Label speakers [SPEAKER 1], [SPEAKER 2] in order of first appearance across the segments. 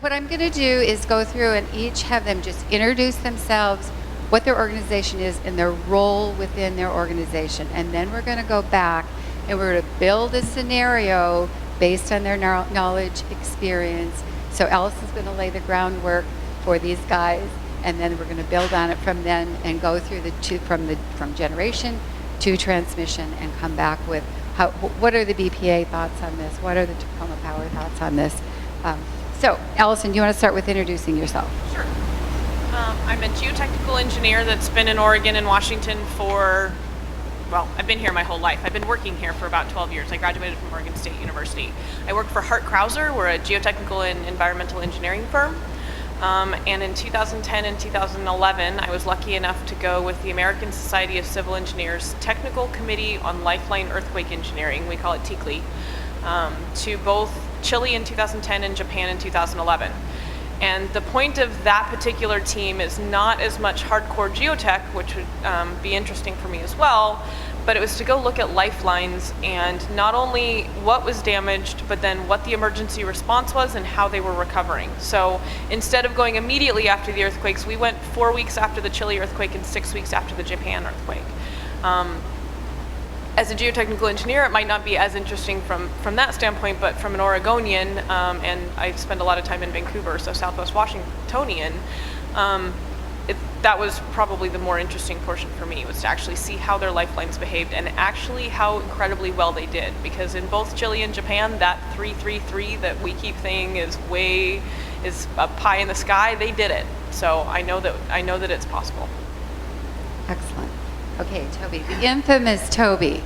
[SPEAKER 1] What I'm going to do is go through and each have them just introduce themselves, what their organization is, and their role within their organization. And then we're going to go back and we're going to build a scenario based on their knowledge, experience. So Allison's going to lay the groundwork for these guys, and then we're going to build on it from then and go through from generation to transmission and come back with what are the BPA thoughts on this? What are the Tacoma Power thoughts on this? So, Allison, do you want to start with introducing yourself?
[SPEAKER 2] Sure. I'm a geotechnical engineer that's been in Oregon and Washington for, well, I've been here my whole life. I've been working here for about 12 years. I graduated from Oregon State University. I work for Hart Crowser. We're a geotechnical and environmental engineering firm. And in 2010 and 2011, I was lucky enough to go with the American Society of Civil Engineers Technical Committee on Lifeline Earthquake Engineering, we call it TCLE, to both Chile in 2010 and Japan in 2011. And the point of that particular team is not as much hardcore geotech, which would be interesting for me as well, but it was to go look at lifelines and not only what was damaged, but then what the emergency response was and how they were recovering. So instead of going immediately after the earthquakes, we went 4 weeks after the Chile earthquake and 6 weeks after the Japan earthquake. As a geotechnical engineer, it might not be as interesting from that standpoint, but from an Oregonian, and I spend a lot of time in Vancouver, so Southwest Washingtonian, that was probably the more interesting portion for me, was to actually see how their lifelines behaved and actually how incredibly well they did. Because in both Chile and Japan, that 3-3-3 that we keep saying is a pie in the sky, they did it. So I know that it's possible.
[SPEAKER 1] Excellent. Okay, Toby, the infamous Toby.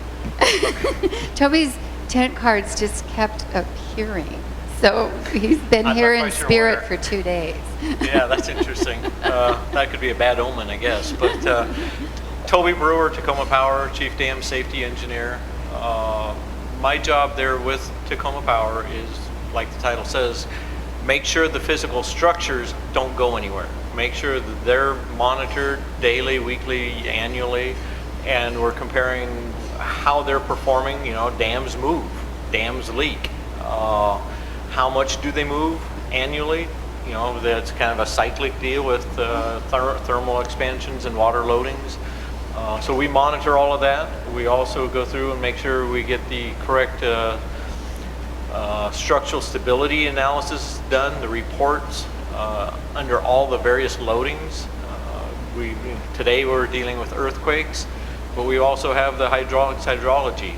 [SPEAKER 1] Toby's tent cards just kept appearing. So he's been here in spirit for 2 days.
[SPEAKER 3] Yeah, that's interesting. That could be a bad omen, I guess. But Toby Brewer, Tacoma Power, Chief Dam Safety Engineer. My job there with Tacoma Power is, like the title says, make sure the physical structures don't go anywhere. Make sure that they're monitored daily, weekly, annually, and we're comparing how they're performing. You know, dams move, dams leak. How much do they move annually? You know, that's kind of a cyclic deal with thermal expansions and water loadings. So we monitor all of that. We also go through and make sure we get the correct structural stability analysis done, the reports under all the various loadings. Today we're dealing with earthquakes, but we also have the hydrology,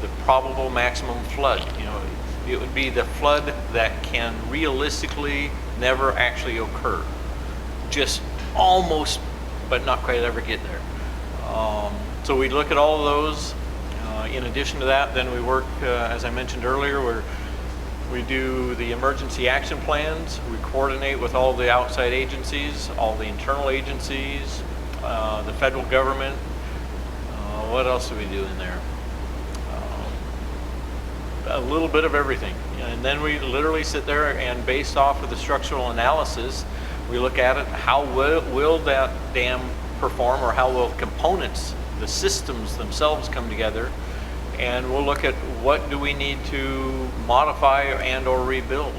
[SPEAKER 3] the probable maximum flood. You know, it would be the flood that can realistically never actually occur. Just almost, but not quite ever get there. So we look at all of those. In addition to that, then we work, as I mentioned earlier, we do the emergency action plans. We coordinate with all the outside agencies, all the internal agencies, the federal government. What else do we do in there? A little bit of everything. And then we literally sit there and based off of the structural analysis, we look at it, how will that dam perform, or how will components, the systems themselves come together, and we'll look at what do we need to modify and or rebuild.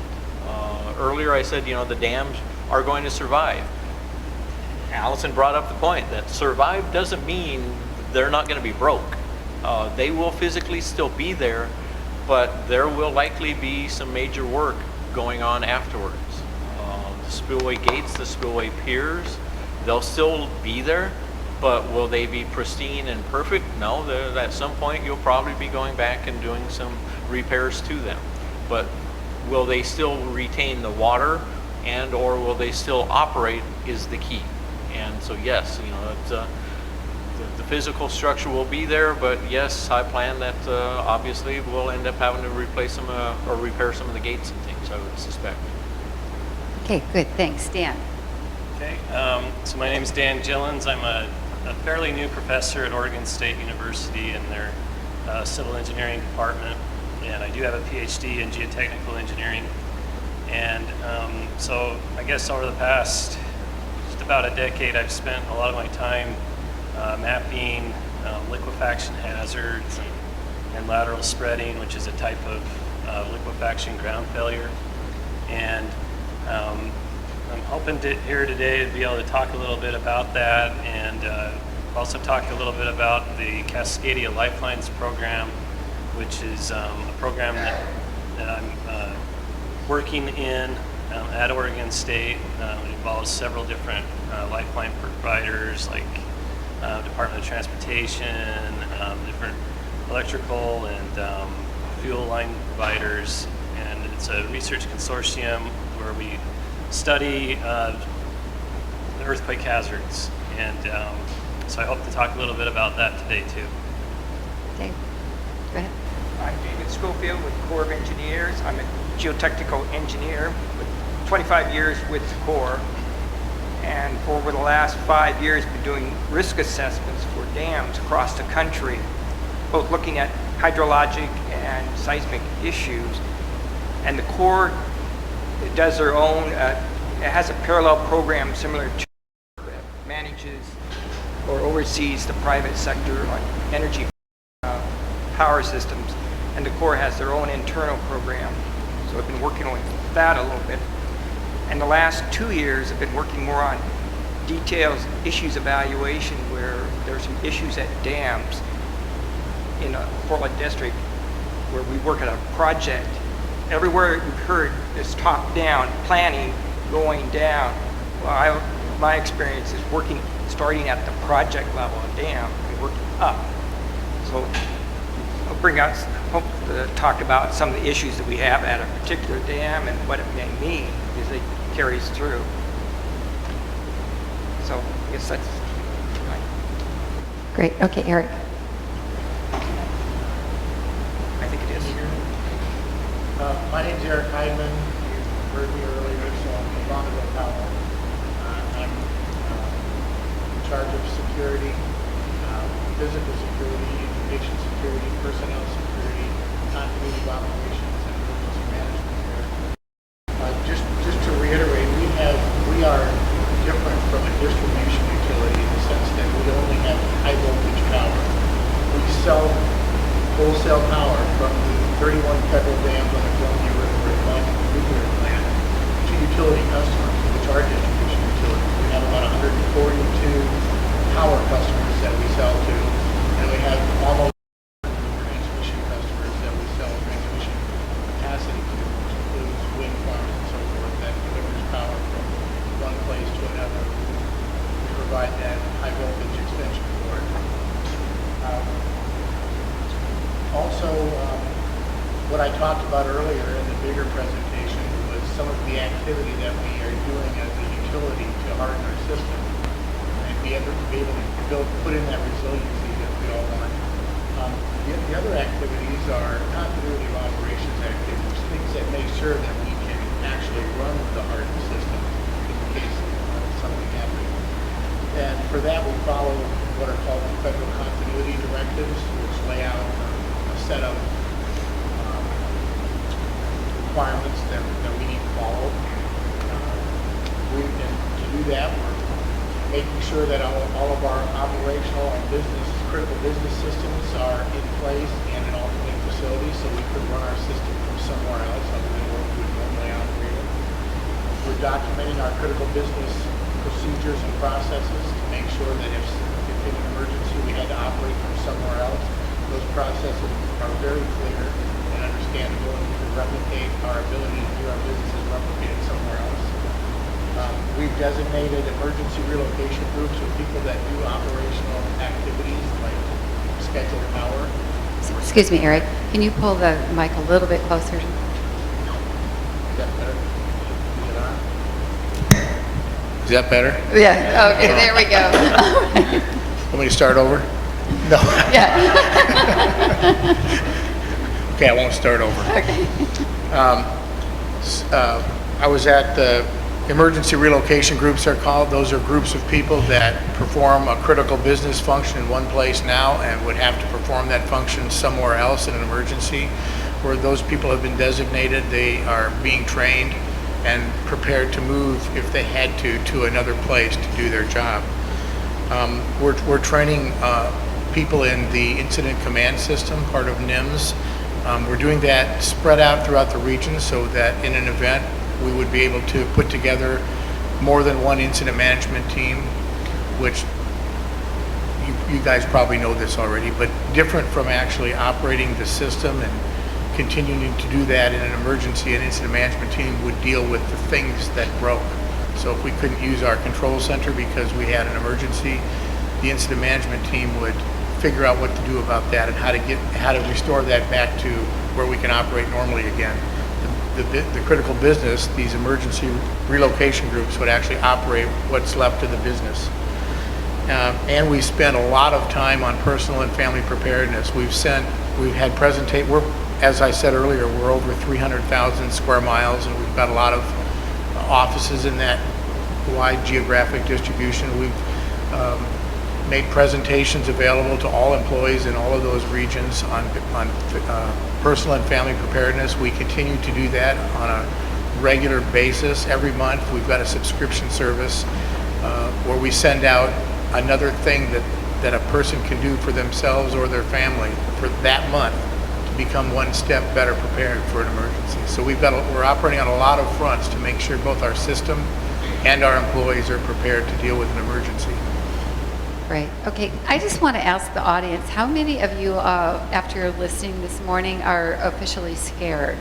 [SPEAKER 3] Earlier I said, you know, the dams are going to survive. Allison brought up the point that survive doesn't mean they're not going to be broke. They will physically still be there, but there will likely be some major work going on afterwards. The spillway gates, the spillway piers, they'll still be there, but will they be pristine and perfect? No, at some point you'll probably be going back and doing some repairs to them. But will they still retain the water and or will they still operate is the key. And so yes, you know, the physical structure will be there, but yes, I plan that obviously we'll end up having to replace some or repair some of the gates and things, I would suspect.
[SPEAKER 1] Okay, good, thanks. Dan.
[SPEAKER 4] Okay, so my name is Dan Gillins. I'm a fairly new professor at Oregon State University in their civil engineering department, and I do have a PhD in geotechnical engineering. And so I guess over the past just about a decade, I've spent a lot of my time mapping liquefaction hazards and lateral spreading, which is a type of liquefaction ground failure. And I'm hoping here today to be able to talk a little bit about that, and also talk a little bit about the Cascadia Lifelines program, which is a program that I'm working in at Oregon State. It involves several different lifeline providers like Department of Transportation, different electrical and fuel line providers, and it's a research consortium where we study the earthquake hazards, and so I hope to talk a little bit about that today too.
[SPEAKER 1] Dave, go ahead.
[SPEAKER 5] I'm David Scofield with the Corps of Engineers. I'm a geotechnical engineer with 25 years with the Corps, and for over the last 5 years been doing risk assessments for dams across the country, both looking at hydrologic and seismic issues. And the Corps does their own, it has a parallel program similar to that manages or oversees the private sector on energy power systems, and the Corps has their own internal program. So I've been working on that a little bit. And the last 2 years I've been working more on details, issues evaluation, where there's some issues at dams in Portland District where we work at a project. Everywhere we've heard is top-down planning going down. Well, my experience is starting at the project level of dam and working up. So I'll bring out, hope to talk about some of the issues that we have at a particular dam and what it may mean as it carries through. So I guess that's right.
[SPEAKER 1] Great. Okay, Eric.
[SPEAKER 5] I think it is.
[SPEAKER 6] My name's Eric Heidmann. You heard me earlier, so I'm from Bonneville, Power. I'm in charge of security, physical security, information security, personnel security, continuity of operations, and emergency management there. Just to reiterate, we are different from a distribution utility in the sense that we only have high voltage power. We sell wholesale power from the 31 federal dams on the Columbia River and nuclear plant to utility customers, which are distribution utilities. We have about 142 power customers that we sell to, and we have almost transmission customers that we sell transmission capacity to, which includes wind farms and so forth that delivers power from one place to another. We provide that high voltage extension cord. Also, what I talked about earlier in the bigger presentation was some of the activity that we are doing as a utility to harden our system and be able to put in that resiliency that we all want. The other activities are continuity of operations activities, things that make sure that we can actually run the hardened system in case something happens. And for that, we follow what are called the federal continuity directives, which lay out a set of requirements that we need to follow. And to do that, we're making sure that all of our operational and critical business systems are in place and in alternate facilities, so we can run our system from somewhere else other than where we would normally operate it. We're documenting our critical business procedures and processes to make sure that if in an emergency we had to operate from somewhere else, those processes are very clear and understandable, and we can replicate our ability to do our business and replicate it somewhere else. We've designated emergency relocation groups of people that do operational activities like scheduled power.
[SPEAKER 1] Excuse me, Eric. Can you pull the mic a little bit closer?
[SPEAKER 6] Is that better? Is it on? Is that better?
[SPEAKER 1] Yeah. Okay. There we go.
[SPEAKER 6] Want me to start over? No.
[SPEAKER 1] Yeah.
[SPEAKER 6] Okay, I won't start over.
[SPEAKER 1] Okay.
[SPEAKER 6] I was at the emergency relocation groups are called. Those are groups of people that perform a critical business function in one place now and would have to perform that function somewhere else in an emergency. Where those people have been designated, they are being trained and prepared to move if they had to another place to do their job. We're training people in the incident command system, part of NIMS. We're doing that spread out throughout the region so that in an event we would be able to put together more than one incident management team, which you guys probably know this already, but different from actually operating the system and continuing to do that in an emergency. An incident management team would deal with the things that broke. So if we couldn't use our control center because we had an emergency, the incident management team would figure out what to do about that and how to restore that back to where we can operate normally again. The critical business, these emergency relocation groups would actually operate what's left of the business. And we spent a lot of time on personal and family preparedness. As I said earlier, we're over 300,000 square miles, and we've got a lot of offices in that wide geographic distribution. We've made presentations available to all employees in all of those regions on personal and family preparedness. We continue to do that on a regular basis. Every month we've got a subscription service where we send out another thing that a person can do for themselves or their family for that month to become one step better prepared for an emergency. So we're operating on a lot of fronts to make sure both our system and our employees are prepared to deal with an emergency.
[SPEAKER 1] Great. Okay, I just want to ask the audience, how many of you, after listening this morning, are officially scared?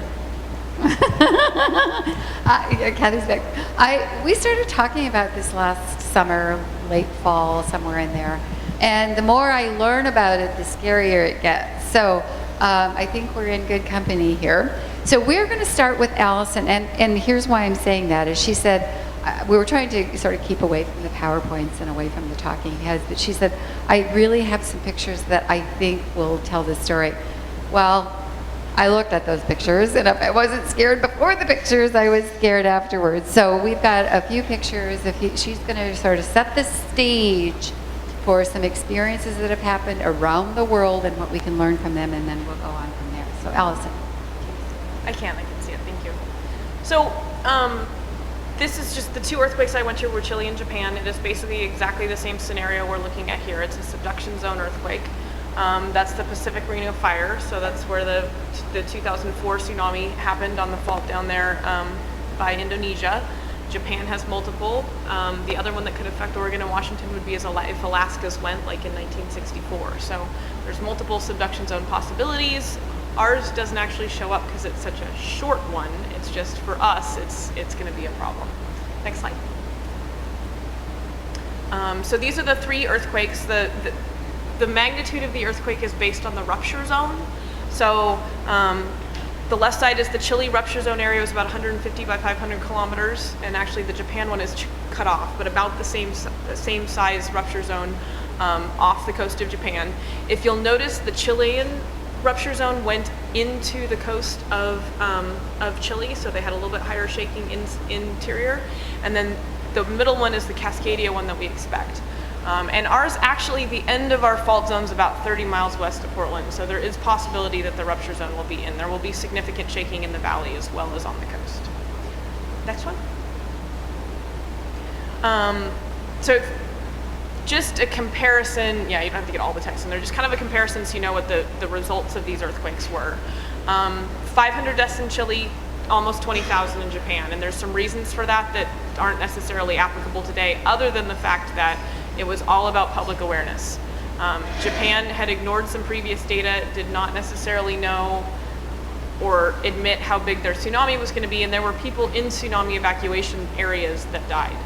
[SPEAKER 1] Kathy's back. We started talking about this last summer, late fall, somewhere in there. And the more I learn about it, the scarier it gets. So I think we're in good company here. So we're going to start with Allison. And here's why I'm saying that, is she said, we were trying to sort of keep away from the PowerPoints and away from the talking heads, but she said, I really have some pictures that I think will tell the story. Well, I looked at those pictures, and if I wasn't scared before the pictures, I was scared afterwards. So we've got a few pictures. She's going to sort of set the stage for some experiences that have happened around the world and what we can learn from them, and then we'll go on from there. So Allison.
[SPEAKER 2] I can see it, thank you. So, this is just the two earthquakes I went to were Chile and Japan. It is basically exactly the same scenario we're looking at here. It's a subduction zone earthquake. That's the Pacific Ring of Fire, so that's where the 2004 tsunami happened on the fault down there by Indonesia. Japan has multiple. The other one that could affect Oregon and Washington would be if Alaska's went, like in 1964. So there's multiple subduction zone possibilities. Ours doesn't actually show up because it's such a short one. It's just for us, it's going to be a problem. Next slide. So these are the three earthquakes. The magnitude of the earthquake is based on the rupture zone. So the left side is the Chile rupture zone area, is about 150 by 500 kilometers, and actually the Japan one is cut off, but about the same size rupture zone off the coast of Japan. If you'll notice, the Chilean rupture zone went into the coast of Chile, so they had a little bit higher shaking interior. And then the middle one is the Cascadia one that we expect. And ours, actually, the end of our fault zone is about 30 miles west of Portland, so there is possibility that the rupture zone will be in. There will be significant shaking in the valley as well as on the coast. Next one. So just a comparison, yeah, you don't have to get all the text in there, just kind of a comparison so you know what the results of these earthquakes were. 500 deaths in Chile, almost 20,000 in Japan, and there's some reasons for that aren't necessarily applicable today, other than the fact that it was all about public awareness. Japan had ignored some previous data, did not necessarily know or admit how big their tsunami was going to be, and there were people in tsunami evacuation areas that died.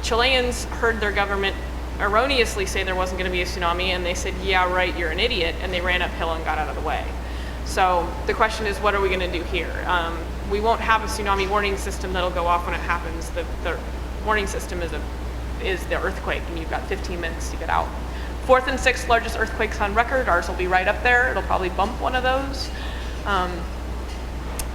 [SPEAKER 2] Chileans heard their government erroneously say there wasn't going to be a tsunami, and they said, yeah, right, you're an idiot, and they ran uphill and got out of the way. So the question is, what are we going to do here? We won't have a tsunami warning system that'll go off when it happens. The warning system is the earthquake, and you've got 15 minutes to get out. Fourth and sixth largest earthquakes on record. Ours will be right up there. It'll probably bump one of those.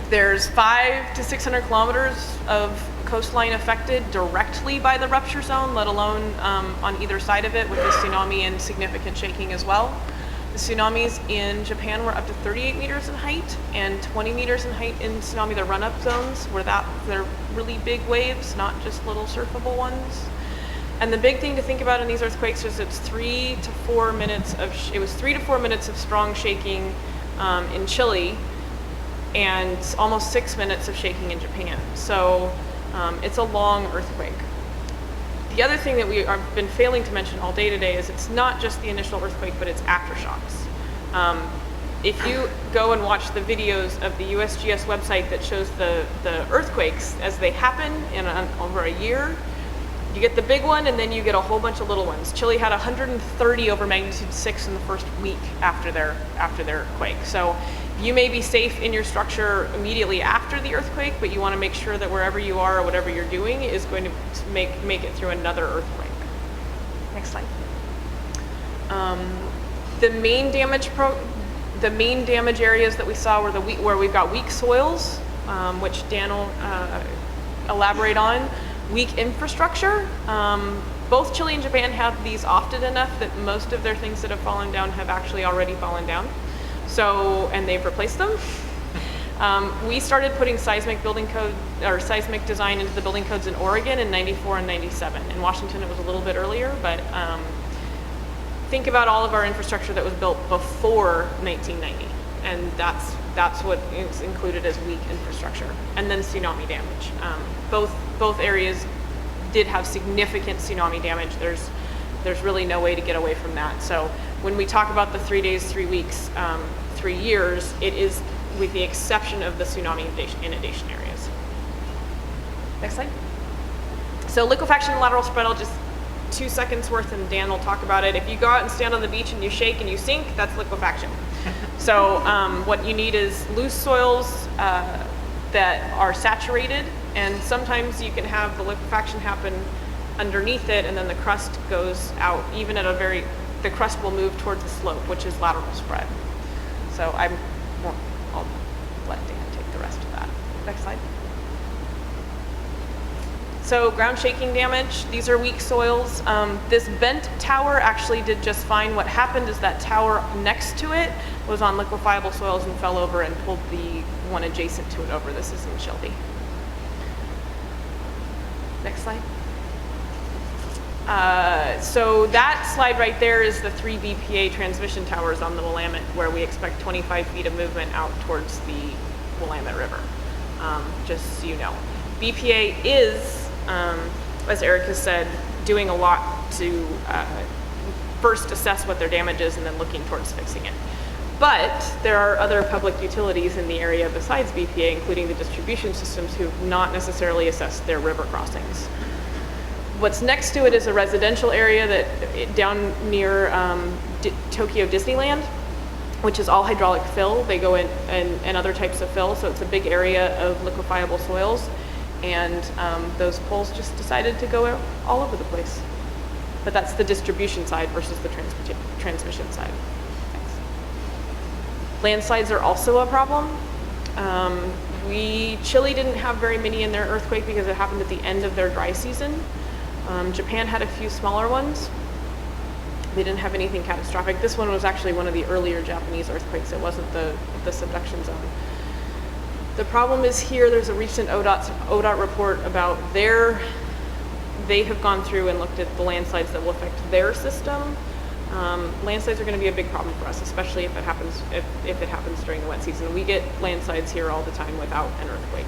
[SPEAKER 2] There's 500 to 600 kilometers of coastline affected directly by the rupture zone, let alone on either side of it with the tsunami and significant shaking as well. The tsunamis in Japan were up to 38 meters in height and 20 meters in height in tsunami, the run-up zones, where they're really big waves, not just little surfable ones. And the big thing to think about in these earthquakes is it's 3 to 4 minutes of strong shaking in Chile. and almost 6 minutes of shaking in Japan. So it's a long earthquake. The other thing that we have been failing to mention all day today is it's not just the initial earthquake, but it's aftershocks. If you go and watch the videos of the USGS website that shows the earthquakes as they happen over a year, you get the big one and then you get a whole bunch of little ones. Chile had 130 over magnitude 6 in the first week after their quake. So you may be safe in your structure immediately after the earthquake, but you want to make sure that wherever you are or whatever you're doing is going to make it through another earthquake. Next slide. The main damage areas that we saw were where we've got weak soils, which Dan will elaborate on. Weak infrastructure. Both Chile and Japan have these often enough that most of their things that have fallen down have actually already fallen down. So, and they've replaced them. We started putting seismic building code or seismic design into the building codes in Oregon in '94 and '97. In Washington, it was a little bit earlier, but think about all of our infrastructure that was built before 1990, and that's what is included as weak infrastructure. And then tsunami damage. Both areas did have significant tsunami damage. There's really no way to get away from that. So when we talk about the 3 days, 3 weeks, 3 years, it is with the exception of the tsunami inundation areas. Next slide. So liquefaction and lateral spread, I'll just 2 seconds worth and Dan will talk about it. If you go out and stand on the beach and you shake and you sink, that's liquefaction. So what you need is loose soils that are saturated, and sometimes you can have the liquefaction happen underneath it and then the crust goes out, even at the crust will move towards the slope, which is lateral spread. So I'll let Dan take the rest of that. Next slide. So ground shaking damage, these are weak soils. This bent tower actually did just fine. What happened is that tower next to it was on liquefiable soils and fell over and pulled the one adjacent to it over. This is in Shelby. Next slide. So that slide right there is the 3 BPA transmission towers on the Willamette, where we expect 25 feet of movement out towards the Willamette River, just so you know. BPA is, as Eric has said, doing a lot to first assess what their damage is and then looking towards fixing it. But there are other public utilities in the area besides BPA, including the distribution systems, who have not necessarily assessed their river crossings. What's next to it is a residential area that down near Tokyo Disneyland, which is all hydraulic fill. They go in and other types of fill, so it's a big area of liquefiable soils. And those poles just decided to go all over the place. But that's the distribution side versus the transmission side. Thanks. Landslides are also a problem. Chile didn't have very many in their earthquake because it happened at the end of their dry season. Japan had a few smaller ones. They didn't have anything catastrophic. This one was actually one of the earlier Japanese earthquakes. It wasn't the subduction zone. The problem is here, there's a recent ODOT report about they have gone through and looked at the landslides that will affect their system. Landslides are going to be a big problem for us, especially if it happens during the wet season. We get landslides here all the time without an earthquake.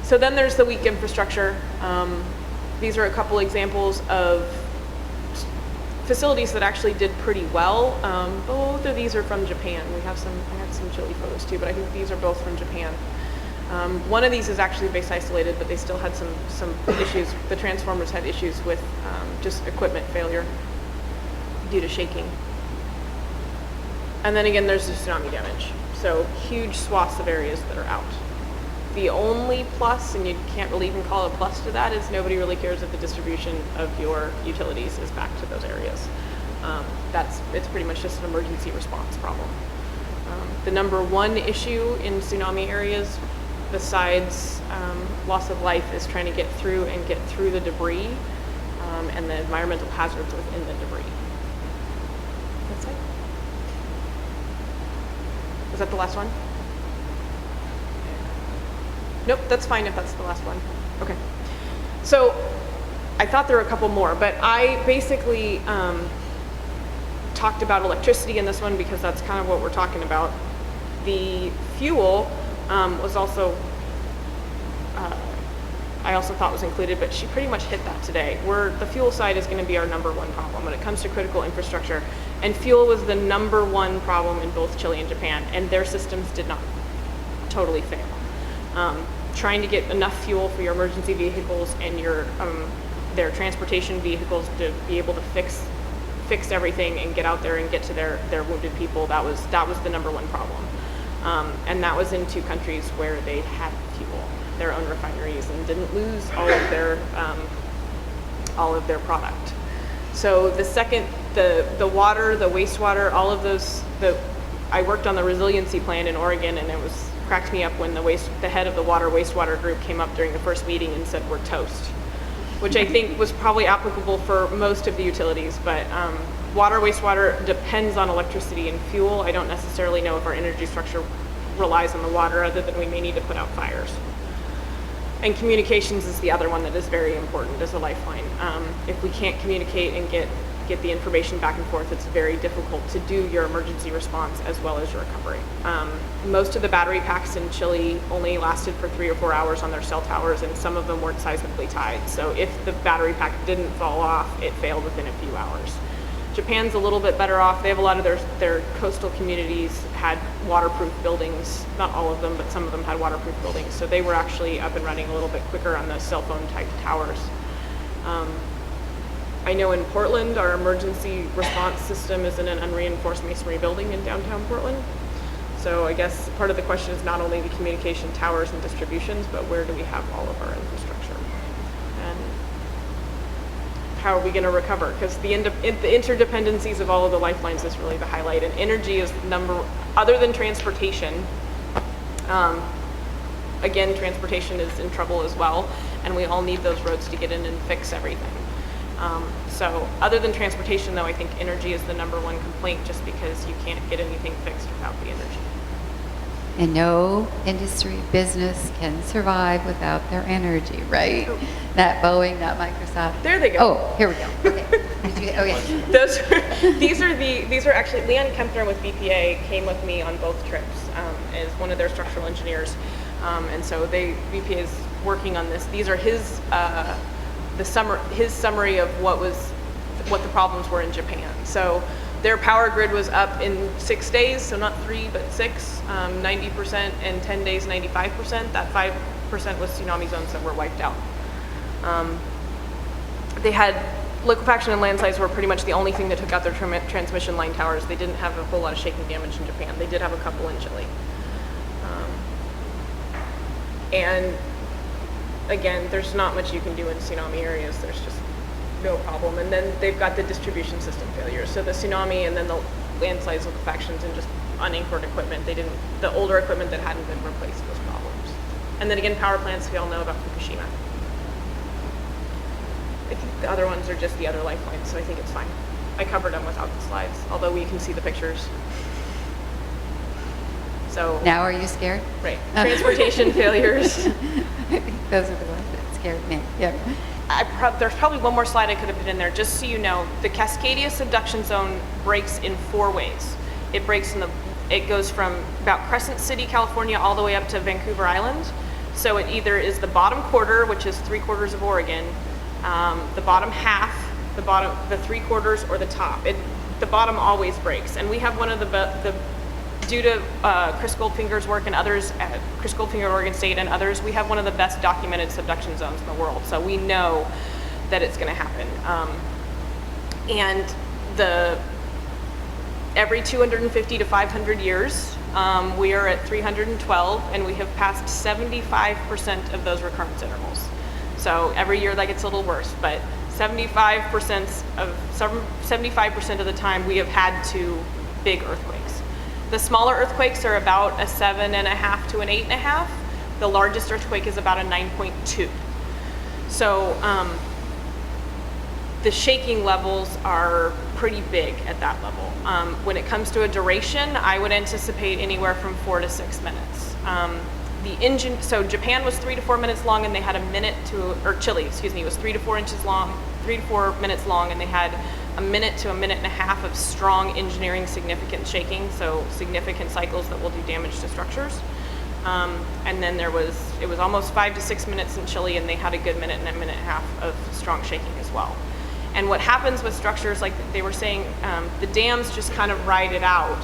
[SPEAKER 2] So then there's the weak infrastructure. These are a couple examples of facilities that actually did pretty well. Both of these are from Japan. I had some Chile photos too, but I think these are both from Japan. One of these is actually base isolated, but they still had some issues. The transformers had issues with just equipment failure due to shaking. And then again, there's the tsunami damage. So huge swaths of areas that are out. The only plus, and you can't really even call a plus to that, is nobody really cares if the distribution of your utilities is back to those areas. It's pretty much just an emergency response problem. The number one issue in tsunami areas, besides loss of life, is trying to get through the debris and the environmental hazards within the debris. That's it. Was that the last one? Nope, that's fine if that's the last one. Okay. So I thought there were a couple more, but I basically, talked about electricity in this one because that's kind of what we're talking about. The fuel was also, I also thought was included, but she pretty much hit that today. The fuel side is going to be our number one problem when it comes to critical infrastructure. And fuel was the number one problem in both Chile and Japan, and their systems did not totally fail. Trying to get enough fuel for your emergency vehicles and your their transportation vehicles to be able to fix everything and get out there and get to their wounded people, that was the number one problem. And that was in two countries where they had fuel, their own refineries, and didn't lose all of their product. So the second, the water, the wastewater, all of those, I worked on the resiliency plan in Oregon, and it cracked me up when the head of the water wastewater group came up during the first meeting and said, "We're toast," which I think was probably applicable for most of the utilities, but water wastewater depends on electricity and fuel. I don't necessarily know if our energy structure relies on the water, other than we may need to put out fires. And communications is the other one that is very important as a lifeline. If we can't communicate and get the information back and forth, it's very difficult to do your emergency response as well as your recovery. Most of the battery packs in Chile only lasted for 3 or 4 hours on their cell towers, and some of them weren't seismically tied. So if the battery pack didn't fall off, it failed within a few hours. Japan's a little bit better off. They have a lot of their coastal communities had waterproof buildings. Not all of them, but some of them had waterproof buildings. So they were actually up and running a little bit quicker on the cell phone type towers. I know in Portland, our emergency response system is in an unreinforced masonry building in downtown Portland. So I guess part of the question is not only the communication towers and distributions, but where do we have all of our infrastructure? And how are we going to recover? Because the interdependencies of all of the lifelines is really the highlight. And energy is other than transportation, again, transportation is in trouble as well. And we all need those roads to get in and fix everything. So other than transportation, though, I think energy is the number one complaint, just because you can't get anything fixed without the energy.
[SPEAKER 1] And no industry business can survive without their energy, right?
[SPEAKER 2] Oh.
[SPEAKER 1] Not Boeing, not Microsoft.
[SPEAKER 2] There they go.
[SPEAKER 1] Oh, here we go. Okay. Okay.
[SPEAKER 2] These are actually, Leon Kempner with BPA came with me on both trips as one of their structural engineers. And so BPA is working on this. These are his summary of what the problems were in Japan. So their power grid was up in 6 days, so not 3 but 6, 90%, and 10 days 95%. That 5% was tsunami zones that were wiped out. They had liquefaction and landslides were pretty much the only thing that took out their transmission line towers. They didn't have a whole lot of shaking damage in Japan. They did have a couple in Chile. And again, there's not much you can do in tsunami areas. There's just no problem. And then they've got the distribution system failures. So the tsunami and then the landslides, liquefactions, and just unanchored equipment. The older equipment that hadn't been replaced was problems. And then again, power plants, we all know about Fukushima. I think the other ones are just the other lifelines, so I think it's fine. I covered them without the slides, although we can see the pictures. So
[SPEAKER 1] Now are you scared?
[SPEAKER 2] right, transportation failures.
[SPEAKER 1] I think those are the ones that scared me. Yeah.
[SPEAKER 2] There's probably one more slide I could have put in there, just so you know. The Cascadia subduction zone breaks in 4 ways. It breaks it goes from about Crescent City, California, all the way up to Vancouver Island. So it either is the bottom quarter, which is 3/4 of Oregon, the bottom half, the 3/4, or the top. The bottom always breaks, and we have one of due to Chris Goldfinger's work and others at Chris Goldfinger, Oregon State, and others, we have one of the best documented subduction zones in the world. So we know that it's going to happen. And every 250 to 500 years, we are at 312, and we have passed 75% of those recurrence intervals. So every year that gets a little worse, but 75% of the time we have had 2 big earthquakes. The smaller earthquakes are about a 7.5 to an 8.5. The largest earthquake is about a 9.2. So the shaking levels are pretty big at that level. When it comes to a duration, I would anticipate anywhere from 4 to 6 minutes. So Japan was 3 to 4 minutes long, and they had Chile, was 3 to 4 minutes long, and they had a minute to a minute and a half of strong engineering significant shaking, so significant cycles that will do damage to structures. And then it was almost 5 to 6 minutes in Chile, and they had a good minute and a minute and a half of strong shaking as well. And what happens with structures, like they were saying, the dams just kind of ride it out.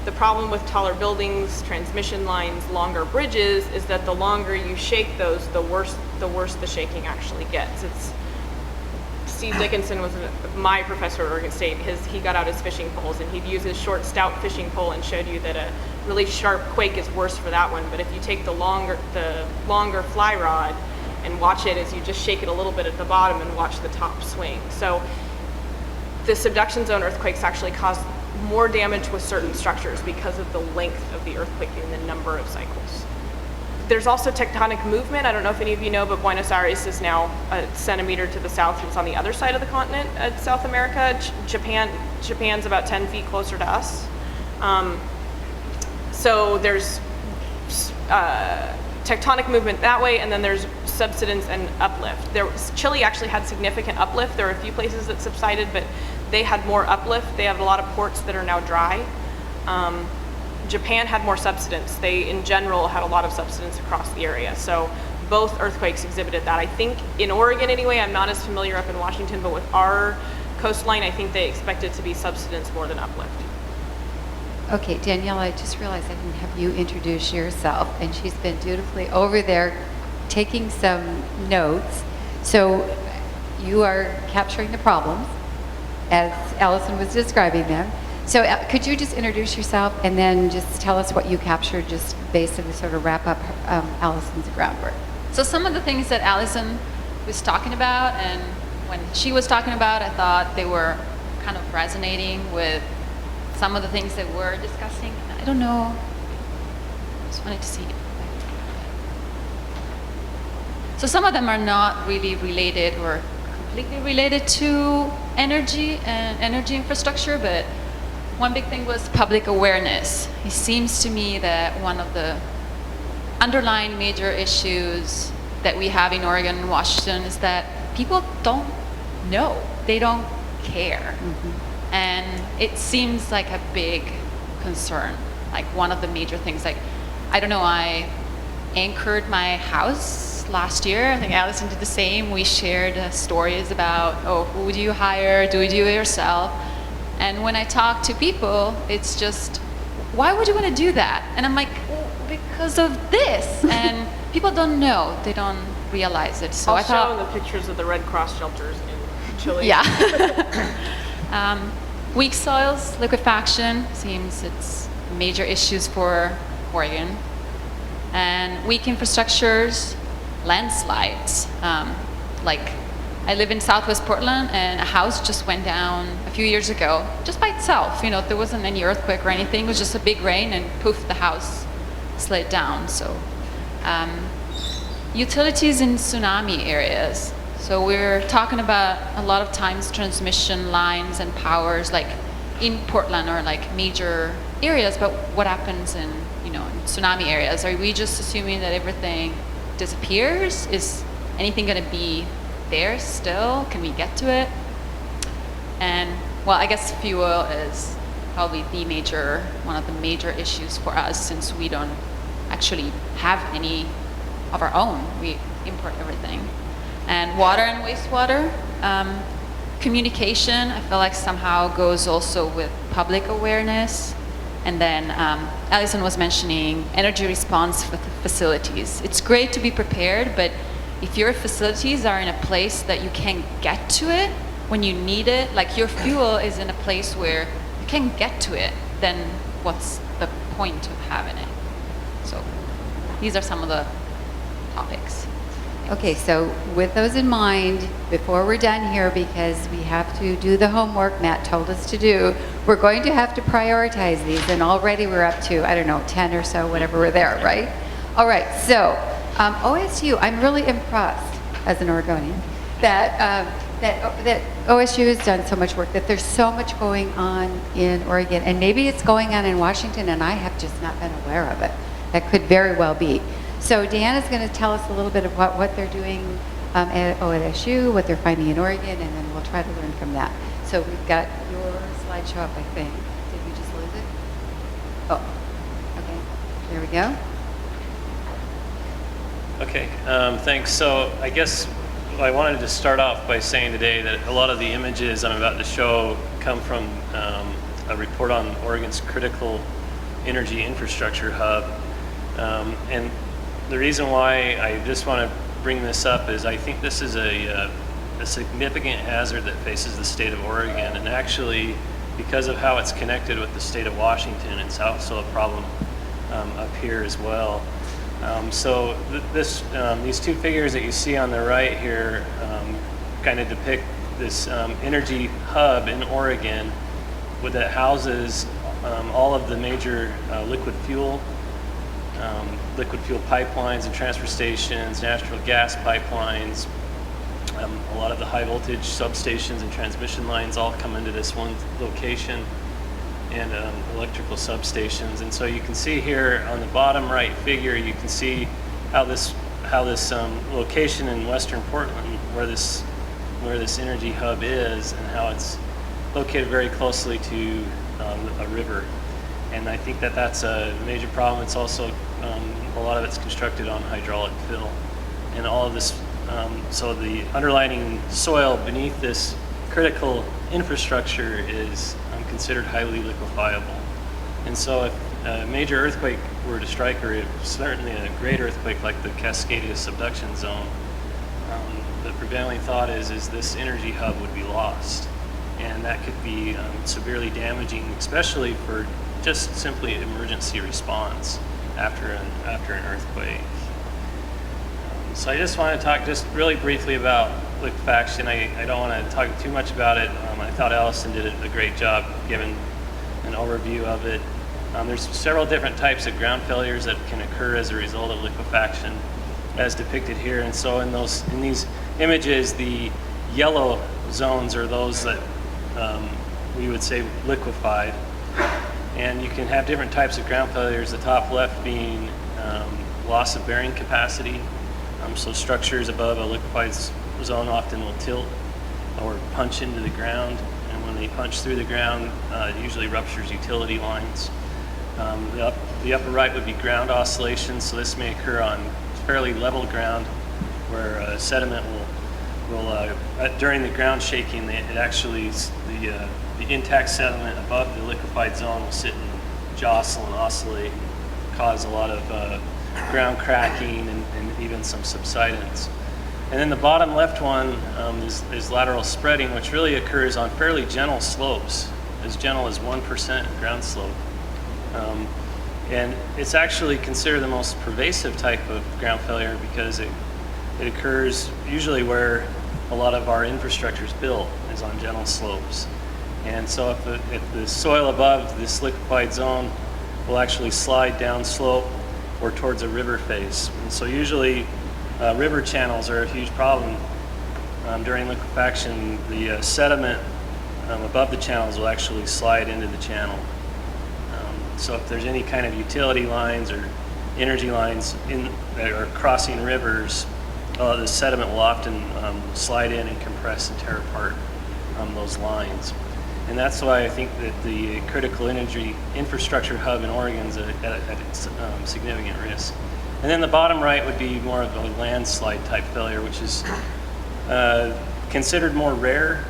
[SPEAKER 2] The problem with taller buildings, transmission lines, longer bridges is that the longer you shake those, the worse the shaking actually gets. Steve Dickinson was my professor at Oregon State. He got out his fishing poles, and he'd use his short, stout fishing pole and showed you that a really sharp quake is worse for that one. But if you take the longer fly rod and watch it as you just shake it a little bit at the bottom and watch the top swing. So the subduction zone earthquakes actually cause more damage with certain structures because of the length of the earthquake and the number of cycles. There's also tectonic movement. I don't know if any of you know, but Buenos Aires is now a centimeter to the south. It's on the other side of the continent, South America. Japan's about 10 feet closer to us. So there's tectonic movement that way, and then there's subsidence and uplift. Chile actually had significant uplift. There are a few places that subsided, but they had more uplift. They have a lot of ports that are now dry. Japan had more subsidence. They, in general, had a lot of subsidence across the area. So both earthquakes exhibited that. I think in Oregon anyway, I'm not as familiar up in Washington, but with our coastline, I think they expect it to be subsidence more than uplift.
[SPEAKER 1] Okay, Daniela, I just realized I didn't have you introduce yourself, and she's been dutifully over there taking some notes. So you are capturing the problems as Allison was describing them. So could you just introduce yourself and then just tell us what you captured, just basically sort of wrap up Allison's groundwork.
[SPEAKER 7] So some of the things that Allison was talking about, and when she was talking about, I thought they were kind of resonating with some of the things that we're discussing. I don't know. Just wanted to see. So some of them are not really related or completely related to energy and energy infrastructure, but one big thing was public awareness. It seems to me that one of the underlying major issues that we have in Oregon and Washington is that people don't know. They don't care. Mm-hmm. And it seems like a big concern. Like one of the major things, like, I don't know, I anchored my house last year. I think Allison did the same. We shared stories about, who do you hire? Do you do it yourself? And when I talk to people, it's just, why would you want to do that? And I'm like, well, because of this. And people don't know. They don't realize it. So
[SPEAKER 2] I'll
[SPEAKER 7] I thought,
[SPEAKER 2] show the pictures of the Red Cross shelters in Chile.
[SPEAKER 7] Yeah. Weak soils, liquefaction, seems it's major issues for Oregon. And weak infrastructures, landslides. Like, I live in Southwest Portland, and a house just went down a few years ago, just by itself. You know, there wasn't any earthquake or anything. It was just a big rain, and poof, the house slid down. So, utilities in tsunami areas. So we're talking about a lot of times transmission lines and powers, like in Portland or like major areas. But what happens in tsunami areas? Are we just assuming that everything disappears? Is anything going to be there still? Can we get to it? And well, I guess fuel is probably one of the major issues for us, since we don't actually have any of our own. We import everything. And water and wastewater. Communication, I feel like somehow goes also with public awareness. And then Allison was mentioning energy response facilities. It's great to be prepared, but if your facilities are in a place that you can get to it when you need it, like your fuel is in a place where you can get to it, then what's the point of having it? So these are some of the topics.
[SPEAKER 1] Okay, so with those in mind, before we're done here, because we have to do the homework Matt told us to do, we're going to have to prioritize these, and already we're up to, 10 or so, whatever we're there, right? All right, so OSU, I'm really impressed as an Oregonian that OSU has done so much work, that there's so much going on in Oregon, and maybe it's going on in Washington, and I have just not been aware of it. That could very well be. So Deanna's going to tell us a little bit of what they're doing at OSU, what they're finding in Oregon, and then we'll try to learn from that. So we've got your slideshow up, I think. Did we just lose it? Oh, okay. There we go.
[SPEAKER 4] Okay, thanks. So I guess I wanted to start off by saying today that a lot of the images I'm about to show come from a report on Oregon's critical energy infrastructure hub. And the reason why I just want to bring this up is I think this is a significant hazard that faces the state of Oregon, and actually because of how it's connected with the state of Washington, it's also a problem up here as well. So these two figures that you see on the right here kind of depict this energy hub in Oregon that houses all of the major liquid fuel pipelines and transfer stations, natural gas pipelines. A lot of the high voltage substations and transmission lines all come into this one location, and electrical substations. And so you can see here on the bottom right figure, you can see how this location in western Portland, where this energy hub is, and how it's located very closely to a river. And I think that that's a major problem. It's also a lot of it's constructed on hydraulic fill, and all of this. So the underlying soil beneath this critical infrastructure is considered highly liquefiable. And so if a major earthquake were to strike, or certainly a great earthquake like the Cascadia subduction zone, the prevailing thought is this energy hub would be lost. And that could be severely damaging, especially for just simply emergency response after an earthquake. So I just want to talk just really briefly about liquefaction. I don't want to talk too much about it. I thought Allison did a great job giving an overview of it. There's several different types of ground failures that can occur as a result of liquefaction, as depicted here. And so in these images, the yellow zones are those that we would say liquefied. And you can have different types of ground failures, the top left being loss of bearing capacity. So structures above a liquefied zone often will tilt or punch into the ground, and when they punch through the ground, it usually ruptures utility lines. The upper right would be ground oscillations, so this may occur on fairly level ground where sediment will during the ground shaking, the intact sediment above the liquefied zone will sit and jostle and oscillate, cause a lot of ground cracking and even some subsidence. And then the bottom left one is lateral spreading, which really occurs on fairly gentle slopes, as gentle as 1% ground slope. And it's actually considered the most pervasive type of ground failure because it occurs usually where a lot of our infrastructure is built, is on gentle slopes. And so if the soil above this liquefied zone will actually slide down slope or towards a river face. And so usually river channels are a huge problem. During liquefaction, the sediment above the channels will actually slide into the channel. So if there's any kind of utility lines or energy lines that are crossing rivers, the sediment will often slide in and compress and tear apart those lines. And that's why I think that the critical energy infrastructure hub in Oregon is at significant risk. And then the bottom right would be more of a landslide type failure, which is considered more rare,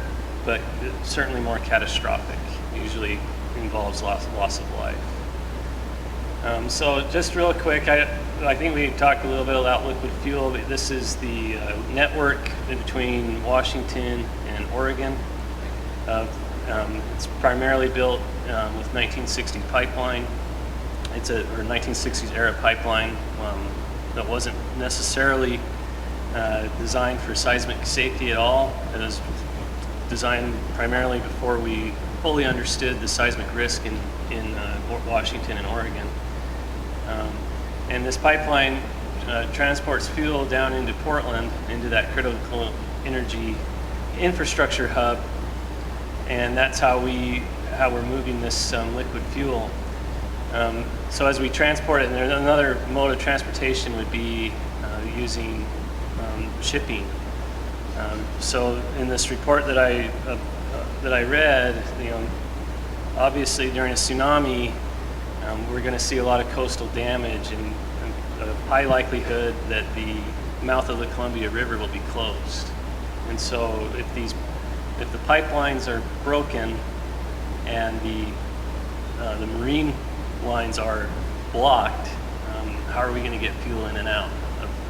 [SPEAKER 4] but certainly more catastrophic. Usually involves loss of life. So just real quick, I think we talked a little bit about liquid fuel. But this is the network between Washington and Oregon. It's primarily built with 1960 pipeline. It's a 1960s era pipeline that wasn't necessarily designed for seismic safety at all. It was designed primarily before we fully understood the seismic risk in Washington and Oregon. And this pipeline transports fuel down into Portland, into that critical energy infrastructure hub, and that's how we're moving this liquid fuel. So as we transport it, and there's another mode of transportation would be using shipping. So in this report that I read, obviously during a tsunami, we're going to see a lot of coastal damage and a high likelihood that the mouth of the Columbia River will be closed. And so if the pipelines are broken and the marine lines are blocked, how are we going to get fuel in and out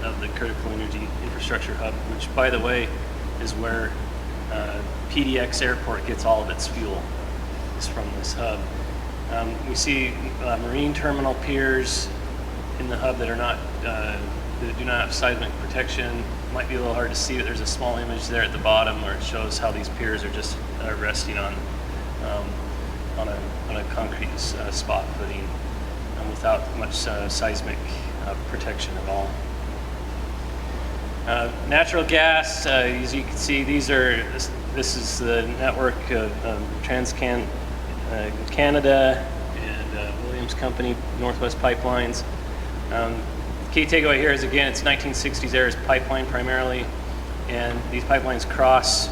[SPEAKER 4] of the critical energy infrastructure hub, which, by the way, is where PDX Airport gets all of its fuel, is from this hub. We see marine terminal piers in the hub that are not that do not have seismic protection. Might be a little hard to see, but there's a small image there at the bottom where it shows how these piers are just resting on a concrete spot footing without much seismic protection at all. Natural gas, as you can see, this is the network of Canada and Williams Company, Northwest Pipelines. The key takeaway here is, again, it's 1960s era pipeline primarily, and these pipelines cross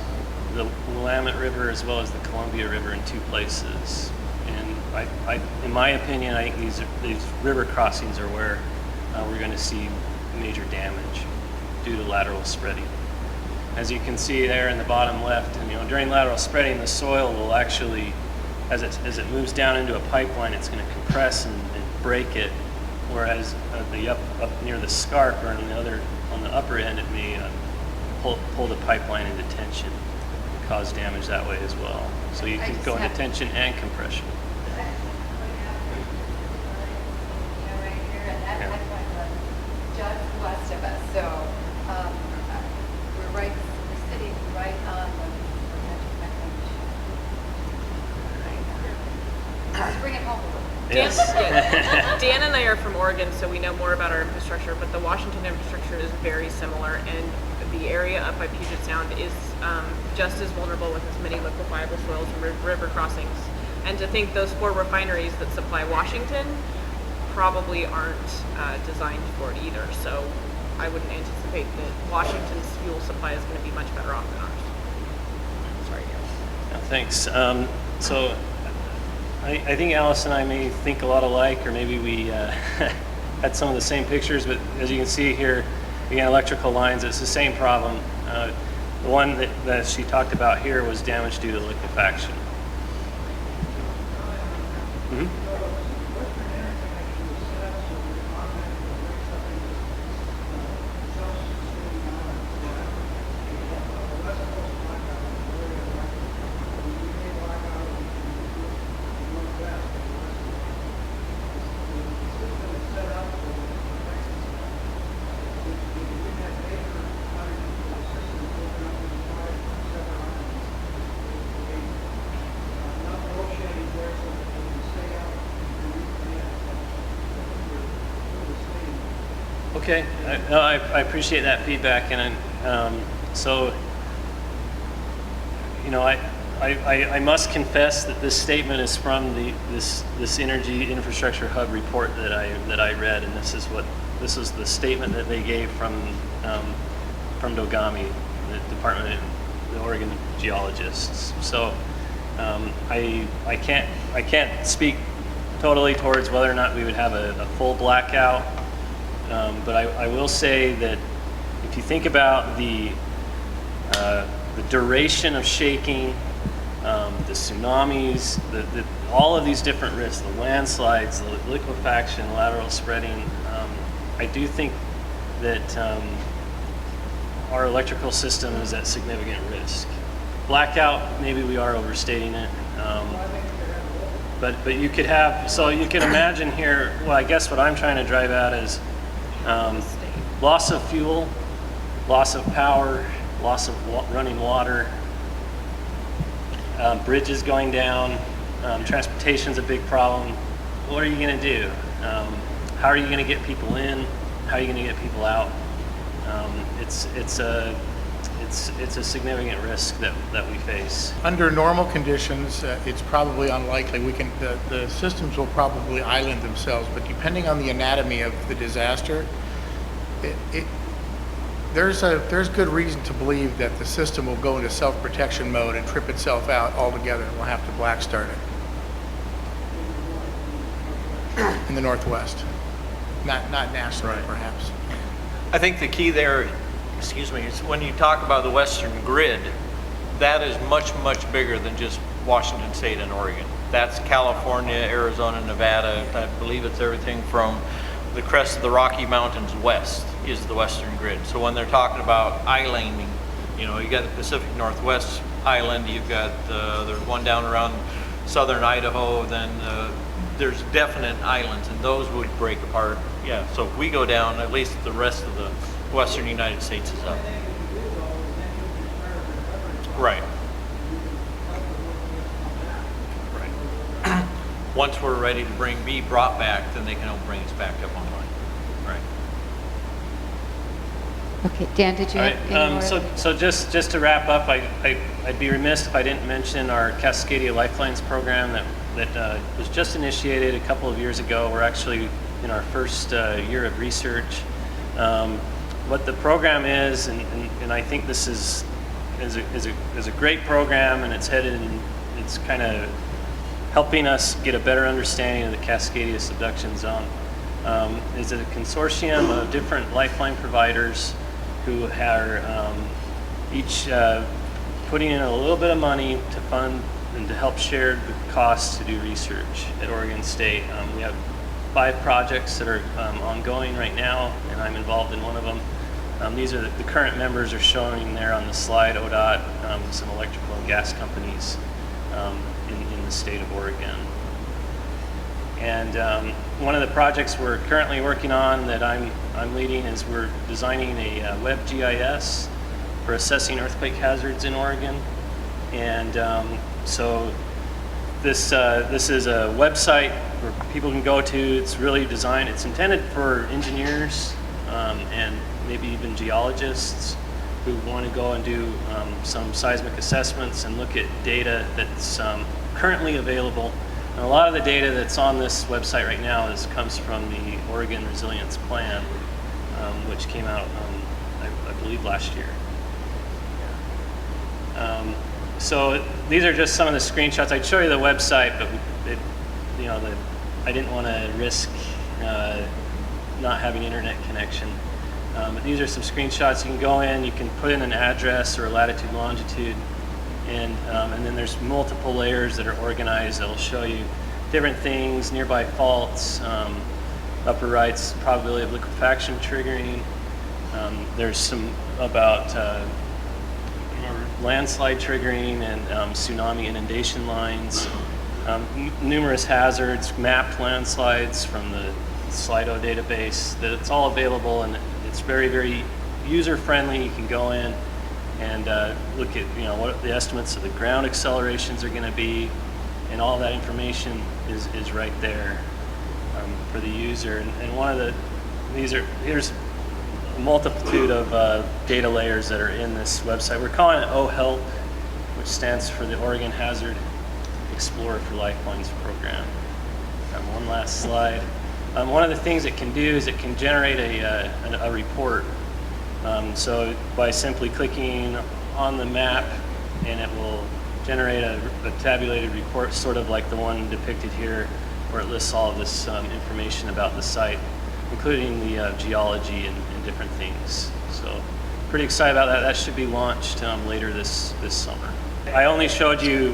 [SPEAKER 4] the Willamette River as well as the Columbia River in two places. And in my opinion, I think these river crossings are where we're going to see major damage due to lateral spreading. As you can see there in the bottom left, and during lateral spreading, the soil will actually, as it moves down into a pipeline, it's going to compress and break it. Whereas up near the scarp or on the upper end, it may pull the pipeline into tension and cause damage that way as well. So you can go into tension and compression.
[SPEAKER 1] Right here, and that's just west of us. So we're sitting right on the Let's bring it home a little.
[SPEAKER 4] Yes.
[SPEAKER 2] Dan and I are from Oregon, so we know more about our infrastructure, but the Washington infrastructure is very similar, and the area up by Puget Sound is just as vulnerable with as many liquefiable soils and river crossings. And to think those 4 refineries that supply Washington probably aren't designed for it either, so I wouldn't anticipate that Washington's fuel supply is going to be much better off than ours. Sorry, Dan.
[SPEAKER 4] Yeah, thanks. So I think Allison and I may think a lot alike, or maybe we had some of the same pictures, but as you can see here, again, electrical lines, it's the same problem. The one that she talked about here was damage due to liquefaction. Mm-hmm. Okay, I appreciate that feedback, and so I must confess that this statement is from this Energy Infrastructure Hub report that I read, and this is the statement that they gave from DOGAMI, the Department of the Oregon Geologists. So I can't speak totally towards whether or not we would have a full blackout. But I will say that if you think about the duration of shaking, the tsunamis, all of these different risks, the landslides, the liquefaction, lateral spreading, I do think that our electrical system is at significant risk. Blackout, maybe we are overstating it. But you could have, so you can imagine here, well, I guess what I'm trying to drive at is loss of fuel, loss of power, loss of running water, bridges going down, transportation's a big problem. What are you going to do? How are you going to get people in? How are you going to get people out? It's a significant risk that we face.
[SPEAKER 6] Under normal conditions, it's probably unlikely. The systems will probably island themselves, but depending on the anatomy of the disaster, there's good reason to believe that the system will go into self-protection mode and trip itself out altogether, and we'll have to black start it in the Northwest. Not nationally, perhaps.
[SPEAKER 3] I think the key there, excuse me, is when you talk about the Western grid, that is much, much bigger than just Washington State and Oregon. That's California, Arizona, Nevada. I believe it's everything from the crest of the Rocky Mountains west is the Western grid. So when they're talking about islanding, you know, you got the Pacific Northwest island, you've got there's one down around southern Idaho, then there's definite islands, and those would break apart. Yeah, so if we go down, at least the rest of the Western United States is up. Right. Right. Once we're ready to be brought back, then they can help bring us back up online. Right.
[SPEAKER 1] Okay, Dan, did you
[SPEAKER 4] All
[SPEAKER 1] have any more?
[SPEAKER 4] so just to wrap up, I'd be remiss if I didn't mention our Cascadia Lifelines program that was just initiated a couple of years ago. We're actually in our first year of research. What the program is, and I think this is a great program, and it's it's kind of helping us get a better understanding of the Cascadia subduction zone. Is a consortium of different lifeline providers who are each putting in a little bit of money to fund and to help share the costs to do research at Oregon State. We have 5 projects that are ongoing right now, and I'm involved in one of them. These are the current members are showing there on the slide: ODOT, some electrical and gas companies in the state of Oregon. And one of the projects we're currently working on that I'm leading is we're designing a web GIS for assessing earthquake hazards in Oregon. And so this is a website where people can go to. It's really designed. It's intended for engineers and maybe even geologists who want to go and do some seismic assessments and look at data that's currently available. And a lot of the data that's on this website right now comes from the Oregon Resilience Plan, which came out, I believe, last year. So these are just some of the screenshots. I'd show you the website, but I didn't want to risk not having internet connection. But these are some screenshots. You can go in, you can put in an address or a latitude, longitude, and then there's multiple layers that are organized that'll show you different things, nearby faults, upper right's probability of liquefaction triggering. There's some about landslide triggering and tsunami inundation lines, numerous hazards, mapped landslides from the Slido database. It's all available, and it's very, very user-friendly. You can go in and look at what the estimates of the ground accelerations are going to be, and all that information is right there for the user. And one of here's a multitude of data layers that are in this website. We're calling it OHELP, which stands for the Oregon Hazard Explorer for Lifelines program. One last slide. One of the things it can do is it can generate a report. So by simply clicking on the map, and it will generate a tabulated report, sort of like the one depicted here, where it lists all of this information about the site, including the geology and different things. So pretty excited about that. That should be launched later this summer. I only showed you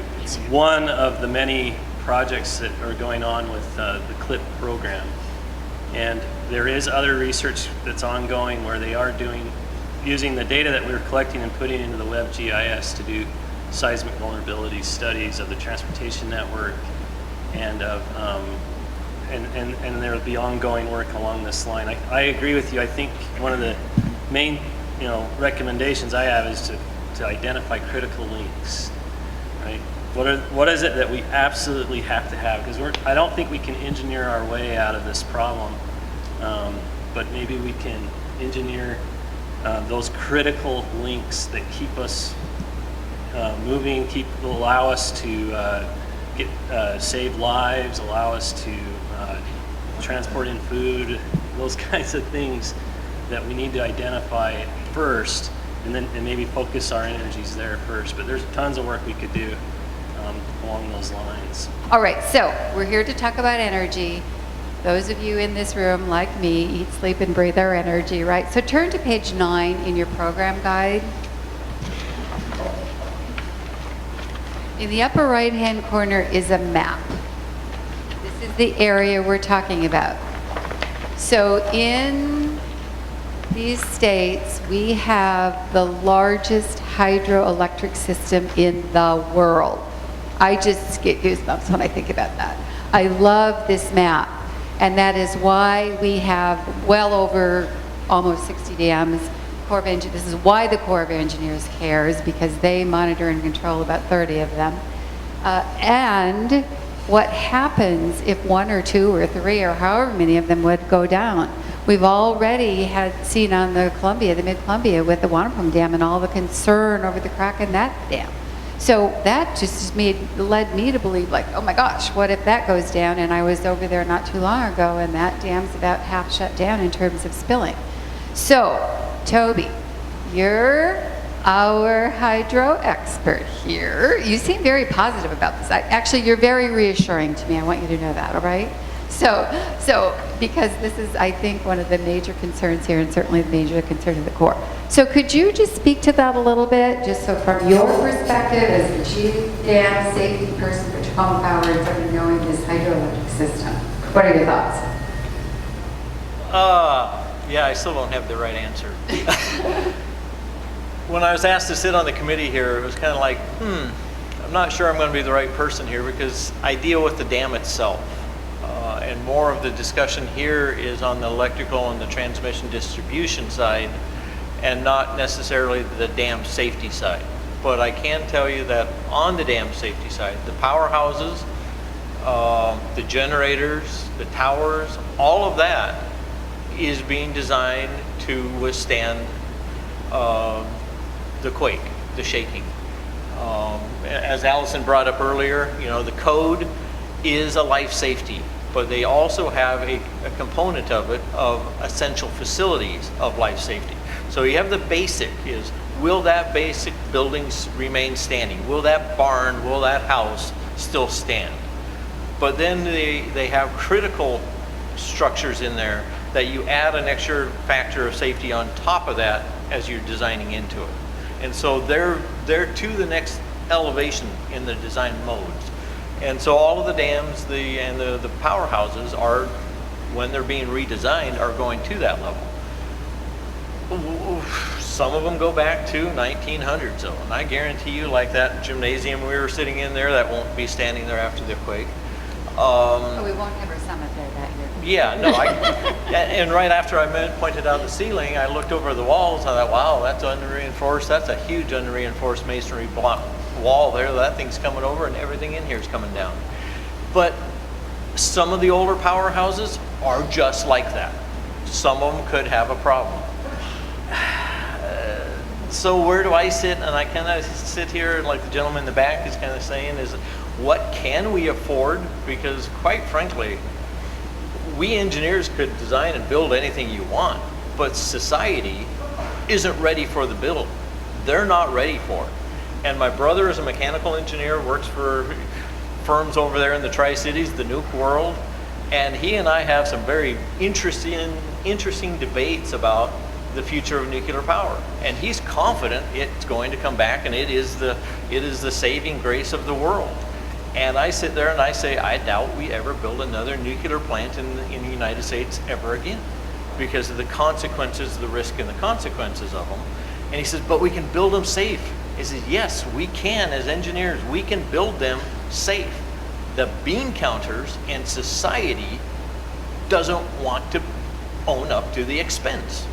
[SPEAKER 4] one of the many projects that are going on with the CLIP program. And there is other research that's ongoing where they are using the data that we were collecting and putting into the web GIS to do seismic vulnerability studies of the transportation network, and of and there will be ongoing work along this line. I agree with you. I think one of the main recommendations I have is to identify critical links. Right? What is it that we absolutely have to have? Because I don't think we can engineer our way out of this problem, but maybe we can engineer those critical links that keep us moving, allow us to save lives, allow us to transport in food, those kinds of things that we need to identify first, and then maybe focus our energies there first. But there's tons of work we could do along those lines.
[SPEAKER 1] All right, so we're here to talk about energy. Those of you in this room, like me, eat, sleep, and breathe our energy, right? So turn to page 9 in your program guide. In the upper right-hand corner is a map. This is the area we're talking about. So in these states, we have the largest hydroelectric system in the world. I just get goosebumps when I think about that. I love this map, and that is why we have well over almost 60 dams. This is why the Corps of Engineers cares, because they monitor and control about 30 of them. And what happens if 1 or 2 or 3 or however many of them would go down? We've already seen on the Columbia, the Mid-Columbia, with the Wanapum Dam and all the concern over the crack in that dam. So that just led me to believe, like, oh my gosh, what if that goes down? And I was over there not too long ago, and that dam's about half shut down in terms of spilling. So, Toby, you're our hydro expert here. You seem very positive about this. Actually, you're very reassuring to me. I want you to know that, all right? So because this is, I think, one of the major concerns here, and certainly the major concern of the Corps. So could you just speak to that a little bit, just so from your perspective as the chief dam safety person for Tacoma Power and sort of knowing this hydroelectric system? What are your thoughts?
[SPEAKER 3] Yeah, I still don't have the right answer. When I was asked to sit on the committee here, it was kind of like, I'm not sure I'm going to be the right person here, because I deal with the dam itself. And more of the discussion here is on the electrical and the transmission distribution side, and not necessarily the dam safety side. But I can tell you that on the dam safety side, the powerhouses, the generators, the towers, all of that is being designed to withstand the quake, the shaking. As Allison brought up earlier, you know, the code is a life safety, but they also have a component of it of essential facilities of life safety. So you have the basic is, will that basic building remain standing? Will that barn, will that house still stand? But then they have critical structures in there that you add an extra factor of safety on top of that as you're designing into it. And so they're to the next elevation in the design modes. And so all of the dams and the powerhouses are, when they're being redesigned, are going to that level. Some of them go back to 1900s though, and I guarantee you, like that gymnasium we were sitting in there, that won't be standing there after the quake.
[SPEAKER 1] We won't have our summit there that year.
[SPEAKER 3] Yeah, no, and right after I pointed out the ceiling, I looked over the walls, and I thought, wow, that's under-reinforced, that's a huge under-reinforced masonry block wall there, that thing's coming over and everything in here is coming down. But some of the older powerhouses are just like that. Some of them could have a problem. So where do I sit? And I kind of sit here, and like the gentleman in the back is kind of saying, is what can we afford? Because quite frankly, we engineers could design and build anything you want, but society isn't ready for the build. They're not ready for it. And my brother is a mechanical engineer, works for firms over there in the Tri-Cities, the nuke world, and he and I have some very interesting debates about the future of nuclear power. And he's confident it's going to come back, and it is the saving grace of the world. And I sit there and I say, I doubt we ever build another nuclear plant in the United States ever again, because of the consequences, the risk and the consequences of them. And he says, but we can build them safe. He says, yes, we can. As engineers, we can build them safe. The bean counters and society doesn't want to own up to the expense.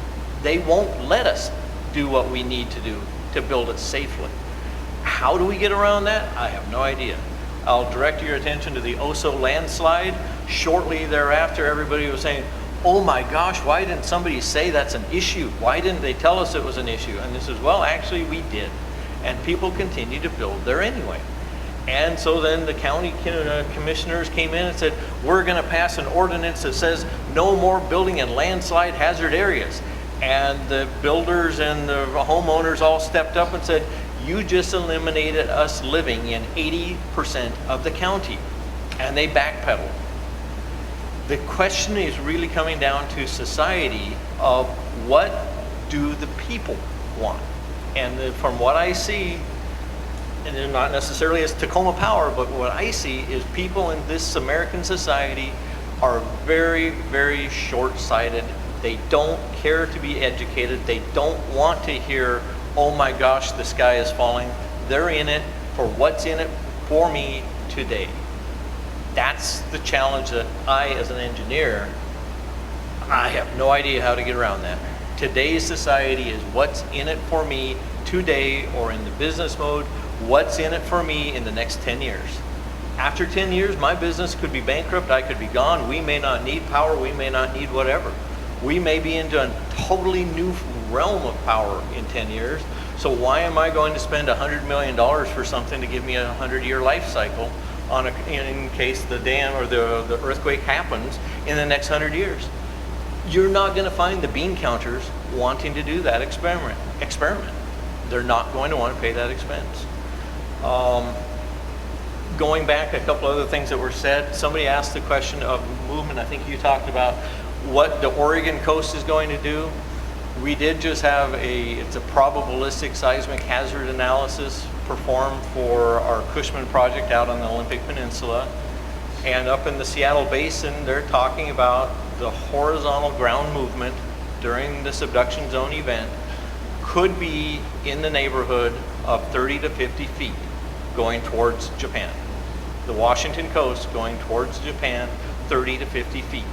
[SPEAKER 3] They won't let us do what we need to do to build it safely. How do we get around that? I have no idea. I'll direct your attention to the Oso landslide. Shortly thereafter, everybody was saying, oh my gosh, why didn't somebody say that's an issue? Why didn't they tell us it was an issue? And this is, well, actually we did. And people continue to build there anyway. And so then the county commissioners came in and said, we're going to pass an ordinance that says no more building in landslide hazard areas. And the builders and the homeowners all stepped up and said, you just eliminated us living in 80% of the county. And they backpedaled. The question is really coming down to society of what do the people want? And from what I see, and they're not necessarily as Tacoma Power, but what I see is people in this American society are very, very short-sighted. They don't care to be educated. They don't want to hear, oh my gosh, the sky is falling. They're in it for what's in it for me today. That's the challenge that I, as an engineer, I have no idea how to get around that. Today's society is what's in it for me today, or in the business mode, what's in it for me in the next 10 years. After 10 years, my business could be bankrupt, I could be gone, we may not need power, we may not need whatever. We may be into a totally new realm of power in 10 years, so why am I going to spend $100 million for something to give me a 100-year life cycle in case the dam or the earthquake happens in the next 100 years? You're not going to find the bean counters wanting to do that experiment. They're not going to want to pay that expense. Going back, a couple other things that were said. Somebody asked the question of movement. I think you talked about what the Oregon coast is going to do. We did just have it's a probabilistic seismic hazard analysis performed for our Cushman project out on the Olympic Peninsula. And up in the Seattle Basin, they're talking about the horizontal ground movement during the subduction zone event could be in the neighborhood of 30 to 50 feet going towards Japan. The Washington coast going towards Japan, 30 to 50 feet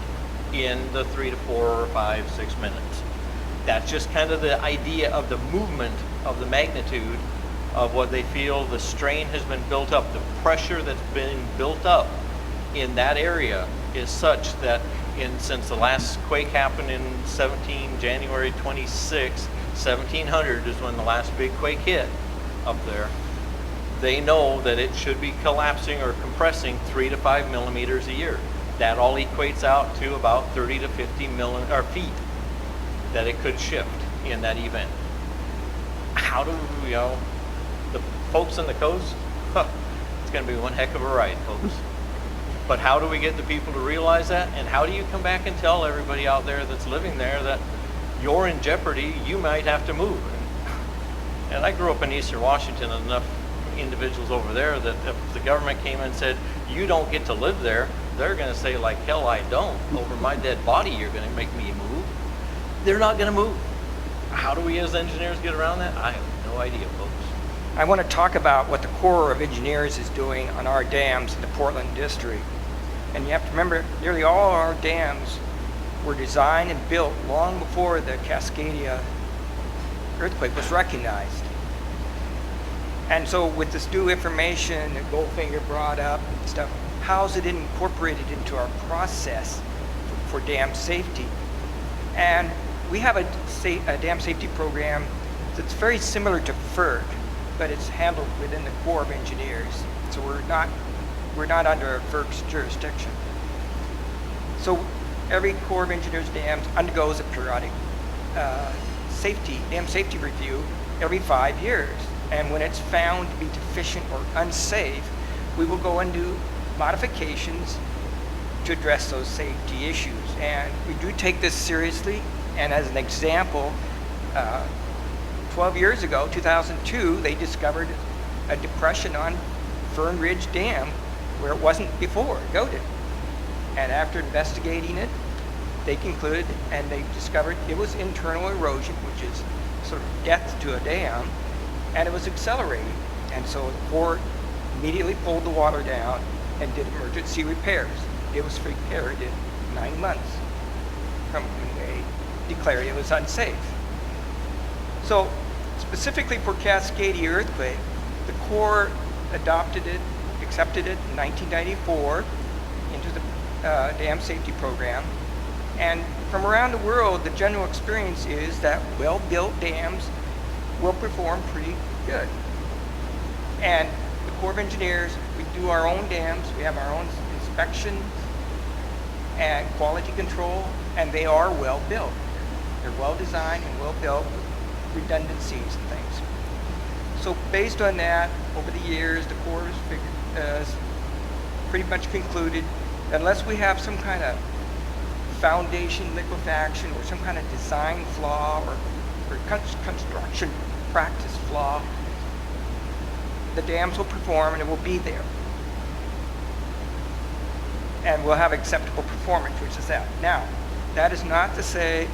[SPEAKER 3] in the 3 to 4 or 5, 6 minutes. That's just kind of the idea of the movement of the magnitude of what they feel the strain has been built up. The pressure that's been built up in that area is such that since the last quake happened in January 26, 1700 is when the last big quake hit up there. They know that it should be collapsing or compressing 3 to 5 millimeters a year. That all equates out to about 30 to 50 feet that it could shift in that event. How do we, the folks on the coast, it's going to be one heck of a ride, folks. But how do we get the people to realize that? And how do you come back and tell everybody out there that's living there that you're in jeopardy, you might have to move? And I grew up in Eastern Washington, and enough individuals over there that if the government came and said, you don't get to live there, they're going to say, like hell I don't. Over my dead body, you're going to make me move. They're not going to move. How do we as engineers get around that? I have no idea, folks.
[SPEAKER 5] I want to talk about what the Corps of Engineers is doing on our dams in the Portland district. And you have to remember, nearly all our dams were designed and built long before the Cascadia earthquake was recognized. And so with this new information that Goldfinger brought up and stuff, how is it incorporated into our process for dam safety? And we have a dam safety program that's very similar to Pyrch, but it's handled within the Corps of Engineers. So we're not under Pyrch's jurisdiction. So every Corps of Engineers dam undergoes a periodic dam safety review every 5 years. And when it's found to be deficient or unsafe, we will go and do modifications to address those safety issues. And we do take this seriously. And as an example, 12 years ago, 2002, they discovered a depression on Fern Ridge Dam where it wasn't before, goated. And after investigating it, they concluded and they discovered it was internal erosion, which is sort of death to a dam, and it was accelerating. And so the Corps immediately pulled the water down and did emergency repairs. It was repaired in 9 months from when they declared it was unsafe. So specifically for Cascadia earthquake, the Corps accepted it in 1994 into the dam safety program. And from around the world, the general experience is that well-built dams will perform pretty good. And the Corps of Engineers, we do our own dams, we have our own inspections and quality control, and they are well built. They're well designed and well built with redundancies and things. So based on that, over the years, the Corps has pretty much concluded that unless we have some kind of foundation liquefaction or some kind of design flaw or construction practice flaw, the dams will perform and it will be there. And we'll have acceptable performance, which is that. Now, that is not to say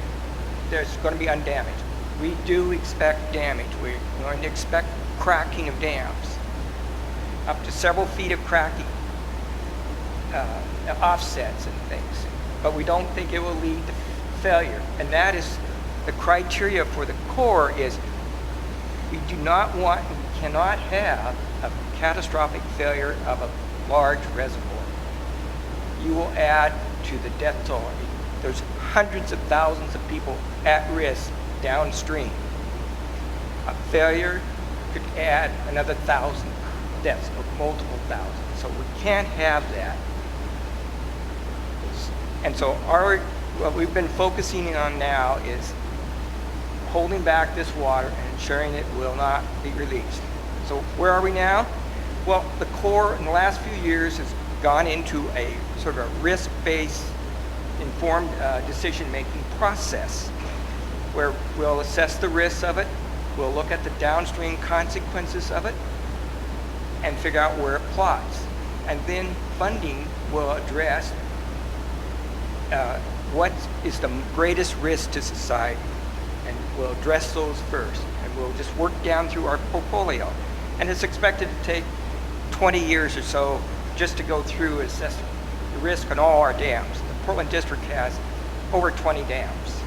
[SPEAKER 5] there's going to be undamaged. We do expect damage. We're going to expect cracking of dams, up to several feet of cracking, offsets and things. But we don't think it will lead to failure. And that is the criteria for the Corps is we do not want, we cannot have a catastrophic failure of a large reservoir. You will add to the death toll. There's hundreds of thousands of people at risk downstream. A failure could add another 1,000 deaths, or multiple thousands. So we can't have that. And so what we've been focusing on now is holding back this water and ensuring it will not be released. So where are we now? Well, the Corps in the last few years has gone into a sort of a risk-based informed decision-making process where we'll assess the risks of it, we'll look at the downstream consequences of it, and figure out where it plots. And then funding will address what is the greatest risk to society, and we'll address those first, and we'll just work down through our portfolio. And it's expected to take 20 years or so just to go through and assess the risk on all our dams. The Portland District has over 20 dams,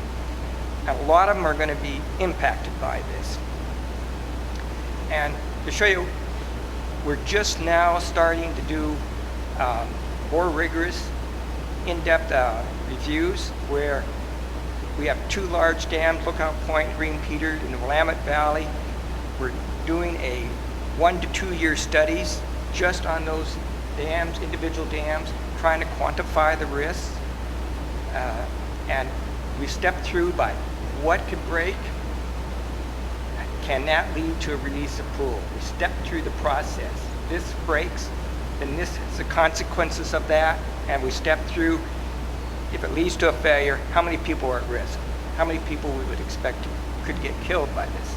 [SPEAKER 5] and a lot of them are going to be impacted by this. And to show you, we're just now starting to do more rigorous, in-depth reviews where we have 2 large dams, Lookout Point, Green Peter, in the Willamette Valley. We're doing a 1 to 2 year studies just on those dams, individual dams, trying to quantify the risks. And we step through by what could break. Can that lead to a release of pool? We step through the process. This breaks, then this is the consequences of that, and we step through, if it leads to a failure, how many people are at risk? How many people we would expect could get killed by this?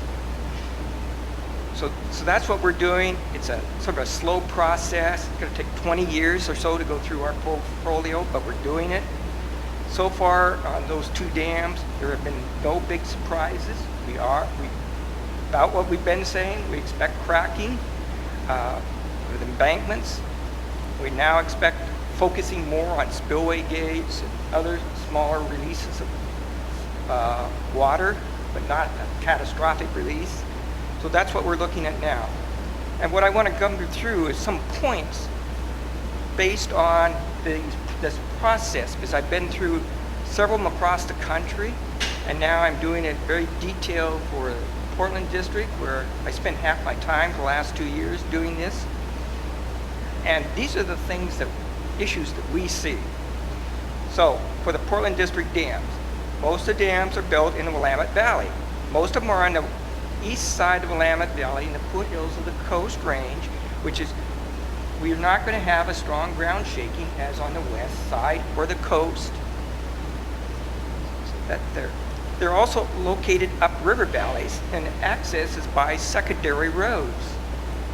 [SPEAKER 5] So that's what we're doing. It's a sort of a slow process. It's going to take 20 years or so to go through our portfolio, but we're doing it. So far on those 2 dams, there have been no big surprises. About what we've been saying, we expect cracking with embankments. We now expect focusing more on spillway gates and other smaller releases of water, but not a catastrophic release. So that's what we're looking at now. And what I want to come through is some points based on this process, because I've been through several of them across the country, and now I'm doing it very detailed for the Portland District, where I spent half my time the last 2 years doing this. And these are the issues that we see. So for the Portland District dams, most of the dams are built in the Willamette Valley. Most of them are on the east side of the Willamette Valley in the foothills of the Coast Range, which is, we're not going to have a strong ground shaking as on the west side or the coast. So that they're also located up river valleys, and access is by secondary roads.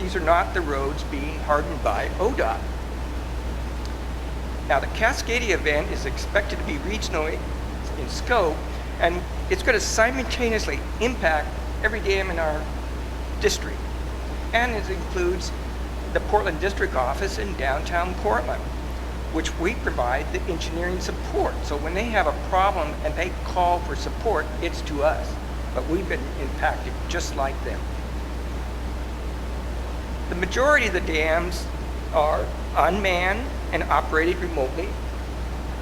[SPEAKER 5] These are not the roads being hardened by ODOT. Now, the Cascadia event is expected to be regionally in scope, and it's going to simultaneously impact every dam in our district. And it includes the Portland District Office in downtown Portland, which we provide the engineering support. So when they have a problem and they call for support, it's to us. But we've been impacted just like them. The majority of the dams are unmanned and operated remotely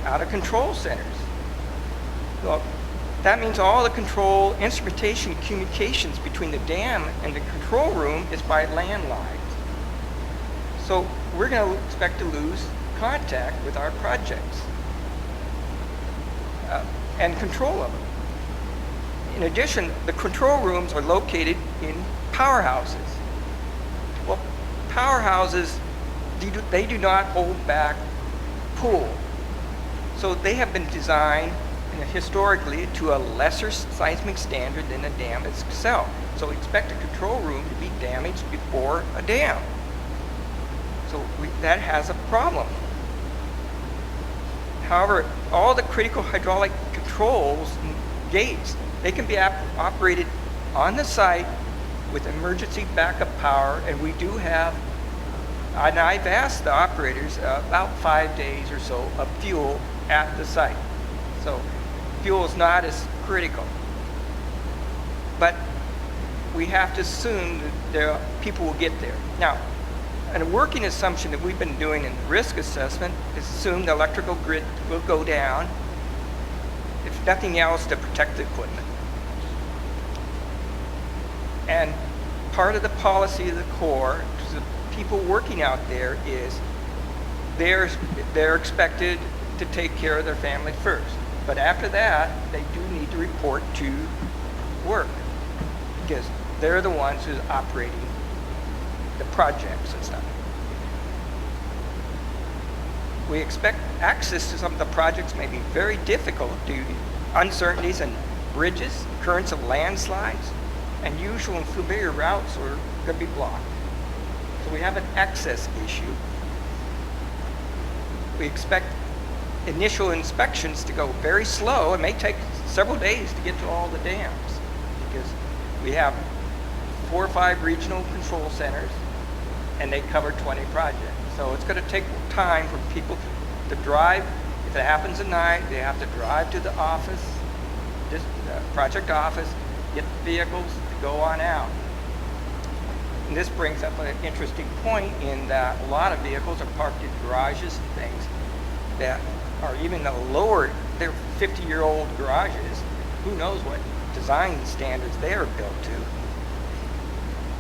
[SPEAKER 5] out of control centers. Well, that means all the control, instrumentation, communications between the dam and the control room is by landlines. So we're going to expect to lose contact with our projects and control of them. In addition, the control rooms are located in powerhouses. Well, powerhouses, they do not hold back pull. So they have been designed historically to a lesser seismic standard than a dam itself. So expect a control room to be damaged before a dam. So that has a problem. However, all the critical hydraulic controls and gates, they can be operated on the site with emergency backup power, and we do have, and I've asked the operators about 5 days or so of fuel at the site. So fuel is not as critical. But we have to assume that people will get there. Now, a working assumption that we've been doing in the risk assessment is assume the electrical grid will go down, if nothing else, to protect the equipment. And part of the policy of the Corps, to the people working out there, is they're expected to take care of their family first. But after that, they do need to report to work, because they're the ones who's operating the projects and stuff. We expect access to some of the projects may be very difficult due to uncertainties in bridges, occurrence of landslides, and usual and familiar routes are going to be blocked. So we have an access issue. We expect initial inspections to go very slow. It may take several days to get to all the dams, because we have 4 or 5 regional control centers and they cover 20 projects. So it's going to take time for people to drive. If it happens at night, they have to drive to the office, this project office, get the vehicles to go on out. And this brings up an interesting point in that a lot of vehicles are parked in garages and things that are even the lower, they're 50-year-old garages. Who knows what design standards they are built to.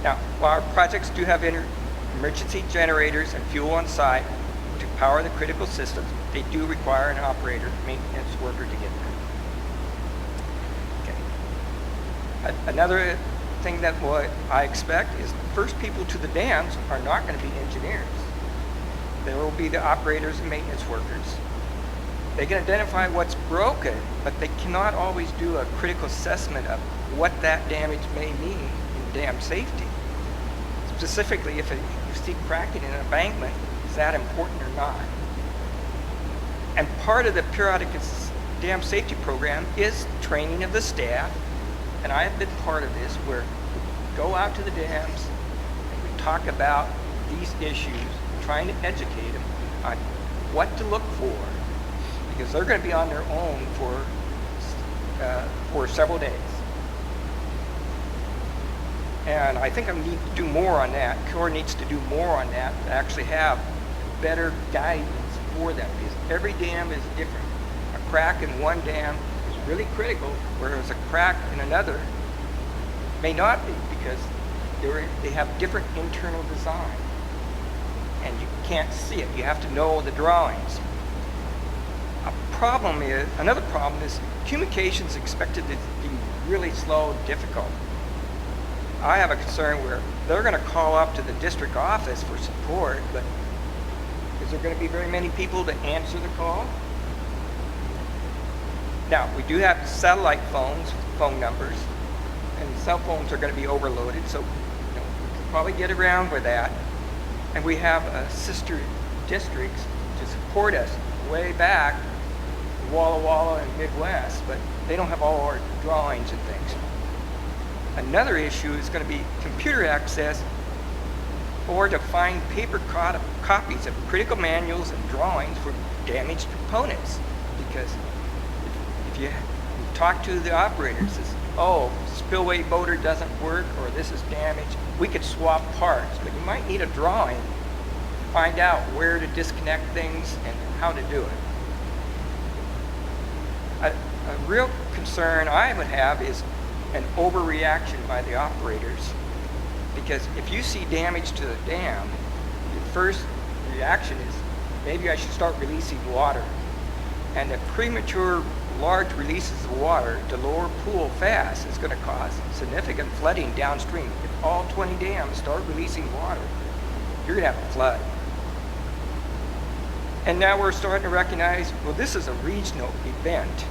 [SPEAKER 5] Now, while our projects do have emergency generators and fuel on site to power the critical systems, they do require an operator, maintenance worker to get there. Okay. Another thing that what I expect is the first people to the dams are not going to be engineers. There will be the operators and maintenance workers. They can identify what's broken, but they cannot always do a critical assessment of what that damage may mean in dam safety. Specifically, if you see cracking in an embankment, is that important or not? And part of the periodic dam safety program is training of the staff, and I have been part of this, where we go out to the dams and we talk about these issues, trying to educate them on what to look for, because they're going to be on their own for several days. And I think I need to do more on that. Corps needs to do more on that, to actually have better guidance for them, because every dam is different. A crack in one dam is really critical, whereas a crack in another may not be, because they have different internal design. And you can't see it. You have to know the drawings. Another problem is communication is expected to be really slow and difficult. I have a concern where they're going to call up to the district office for support, but is there going to be very many people to answer the call? Now, we do have satellite phone numbers, and cell phones are going to be overloaded, so we can probably get around with that. And we have sister districts to support us way back, Walla Walla and Midwest, but they don't have all our drawings and things. Another issue is going to be computer access, or to find paper copies of critical manuals and drawings for damaged components. Because if you talk to the operators, says, oh, spillway motor doesn't work, or this is damaged, we could swap parts, but you might need a drawing to find out where to disconnect things and how to do it. A real concern I would have is an overreaction by the operators, because if you see damage to the dam, your first reaction is maybe I should start releasing water, and the premature large releases of water to lower pool fast is going to cause significant flooding downstream. If all 20 dams start releasing water, you're going to have a flood. And now we're starting to recognize, well, this is a regional event,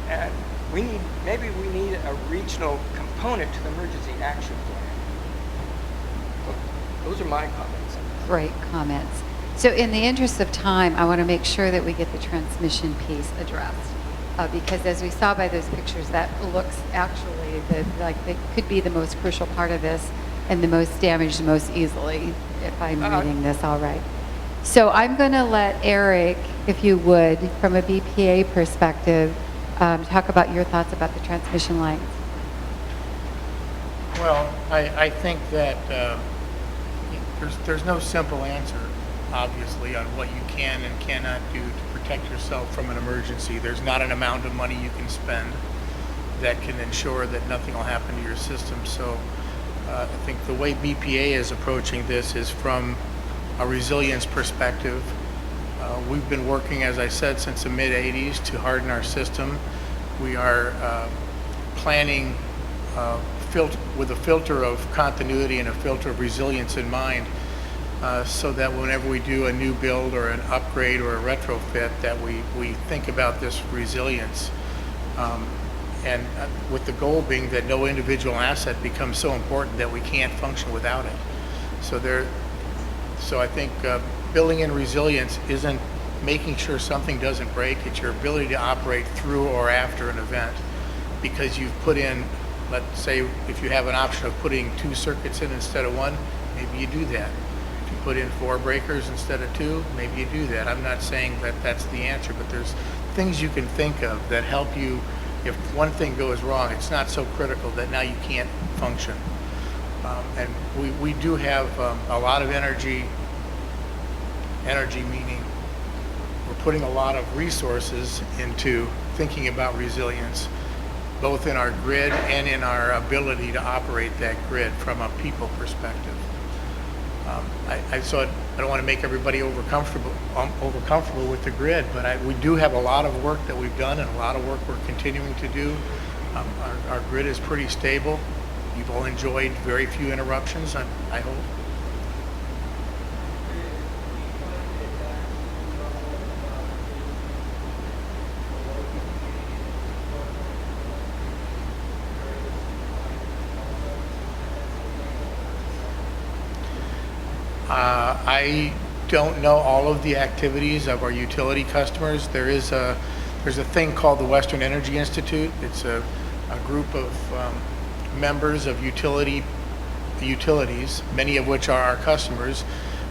[SPEAKER 5] and maybe we need a regional component to the emergency action plan. So those are my comments.
[SPEAKER 1] Great comments. So in the interest of time, I want to make sure that we get the transmission piece addressed. Because as we saw by those pictures, that looks actually like it could be the most crucial part of this and the most damaged most easily, if I'm reading this all right. So I'm going to let Eric, if you would, from a BPA perspective, talk about your thoughts about the transmission lines.
[SPEAKER 6] Well, I think that there's no simple answer, obviously, on what you can and cannot do to protect yourself from an emergency. There's not an amount of money you can spend that can ensure that nothing will happen to your system. So I think the way BPA is approaching this is from a resilience perspective. We've been working, as I said, since the mid-'80s to harden our system. We are planning with a filter of continuity and a filter of resilience in mind, so that whenever we do a new build or an upgrade or a retrofit, that we think about this resilience, and with the goal being that no individual asset becomes so important that we can't function without it. So I think building in resilience isn't making sure something doesn't break, it's your ability to operate through or after an event, because you've put in, let's say if you have an option of putting 2 circuits in instead of 1, maybe you do that. If you put in 4 breakers instead of 2, maybe you do that. I'm not saying that that's the answer, but there's things you can think of that help you. If one thing goes wrong, it's not so critical that now you can't function. And we do have a lot of energy meaning we're putting a lot of resources into thinking about resilience, both in our grid and in our ability to operate that grid from a people perspective. So I don't want to make everybody over comfortable with the grid, but we do have a lot of work that we've done and a lot of work we're continuing to do. Our grid is pretty stable. You've all enjoyed very few interruptions, I hope. I don't know all of the activities of our utility customers. There's a thing called the Western Energy Institute. It's a group of members of utilities, many of which are our customers.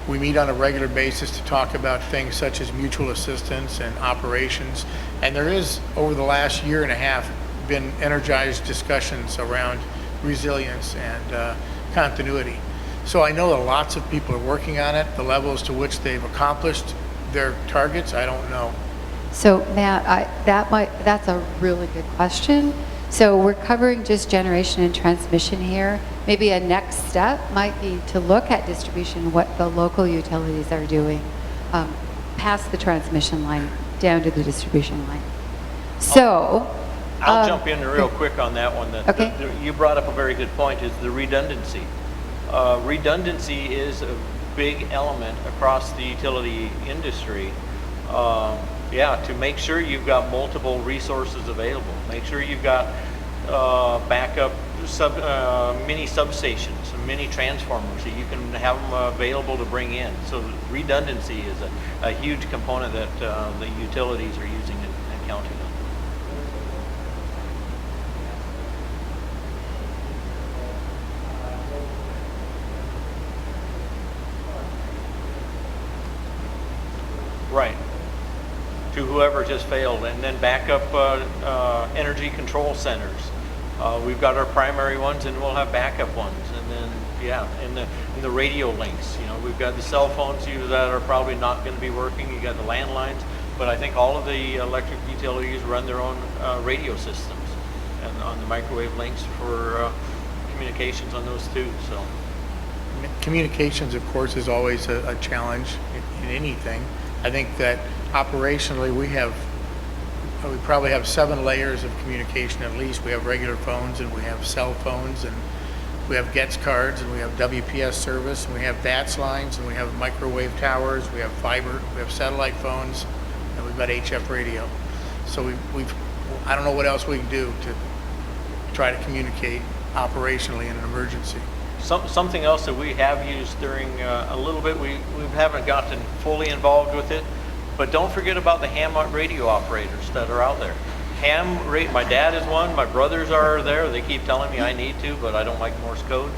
[SPEAKER 6] We meet on a regular basis to talk about things such as mutual assistance and operations. And there is, over the last year and a half, been energized discussions around resilience and continuity. So I know that lots of people are working on it. The levels to which they've accomplished their targets, I don't know.
[SPEAKER 1] So Matt, that's a really good question. So we're covering just generation and transmission here. Maybe a next step might be to look at distribution, what the local utilities are doing, past the transmission line, down to the distribution line. So
[SPEAKER 3] I'll jump in real quick on that one.
[SPEAKER 1] Okay.
[SPEAKER 3] You brought up a very good point, is the redundancy. Redundancy is a big element across the utility industry. To make sure you've got multiple resources available. Make sure you've got backup mini substations, mini transformers, so you can have them available to bring in. So redundancy is a huge component that the utilities are using and counting on. Right. To whoever just failed, and then backup energy control centers. We've got our primary ones, and we'll have backup ones, and then in the radio links. We've got the cell phones that are probably not going to be working. You got the landlines, but I think all of the electric utilities run their own radio systems, and on the microwave links for communications on those too. So
[SPEAKER 6] Communications, of course, is always a challenge in anything. I think that operationally we have we probably have 7 layers of communication at least. We have regular phones, and we have cell phones, and we have GETS cards, and we have WPS service, and we have DATS lines, and we have microwave towers, we have fiber, we have satellite phones, and we've got HF radio. So I don't know what else we can do to try to communicate operationally in an emergency.
[SPEAKER 3] Something else that we have used during a little bit, we haven't gotten fully involved with it, but don't forget about the ham radio operators that are out there. My dad is one, my brothers are there, they keep telling me I need to, but I don't like Morse code.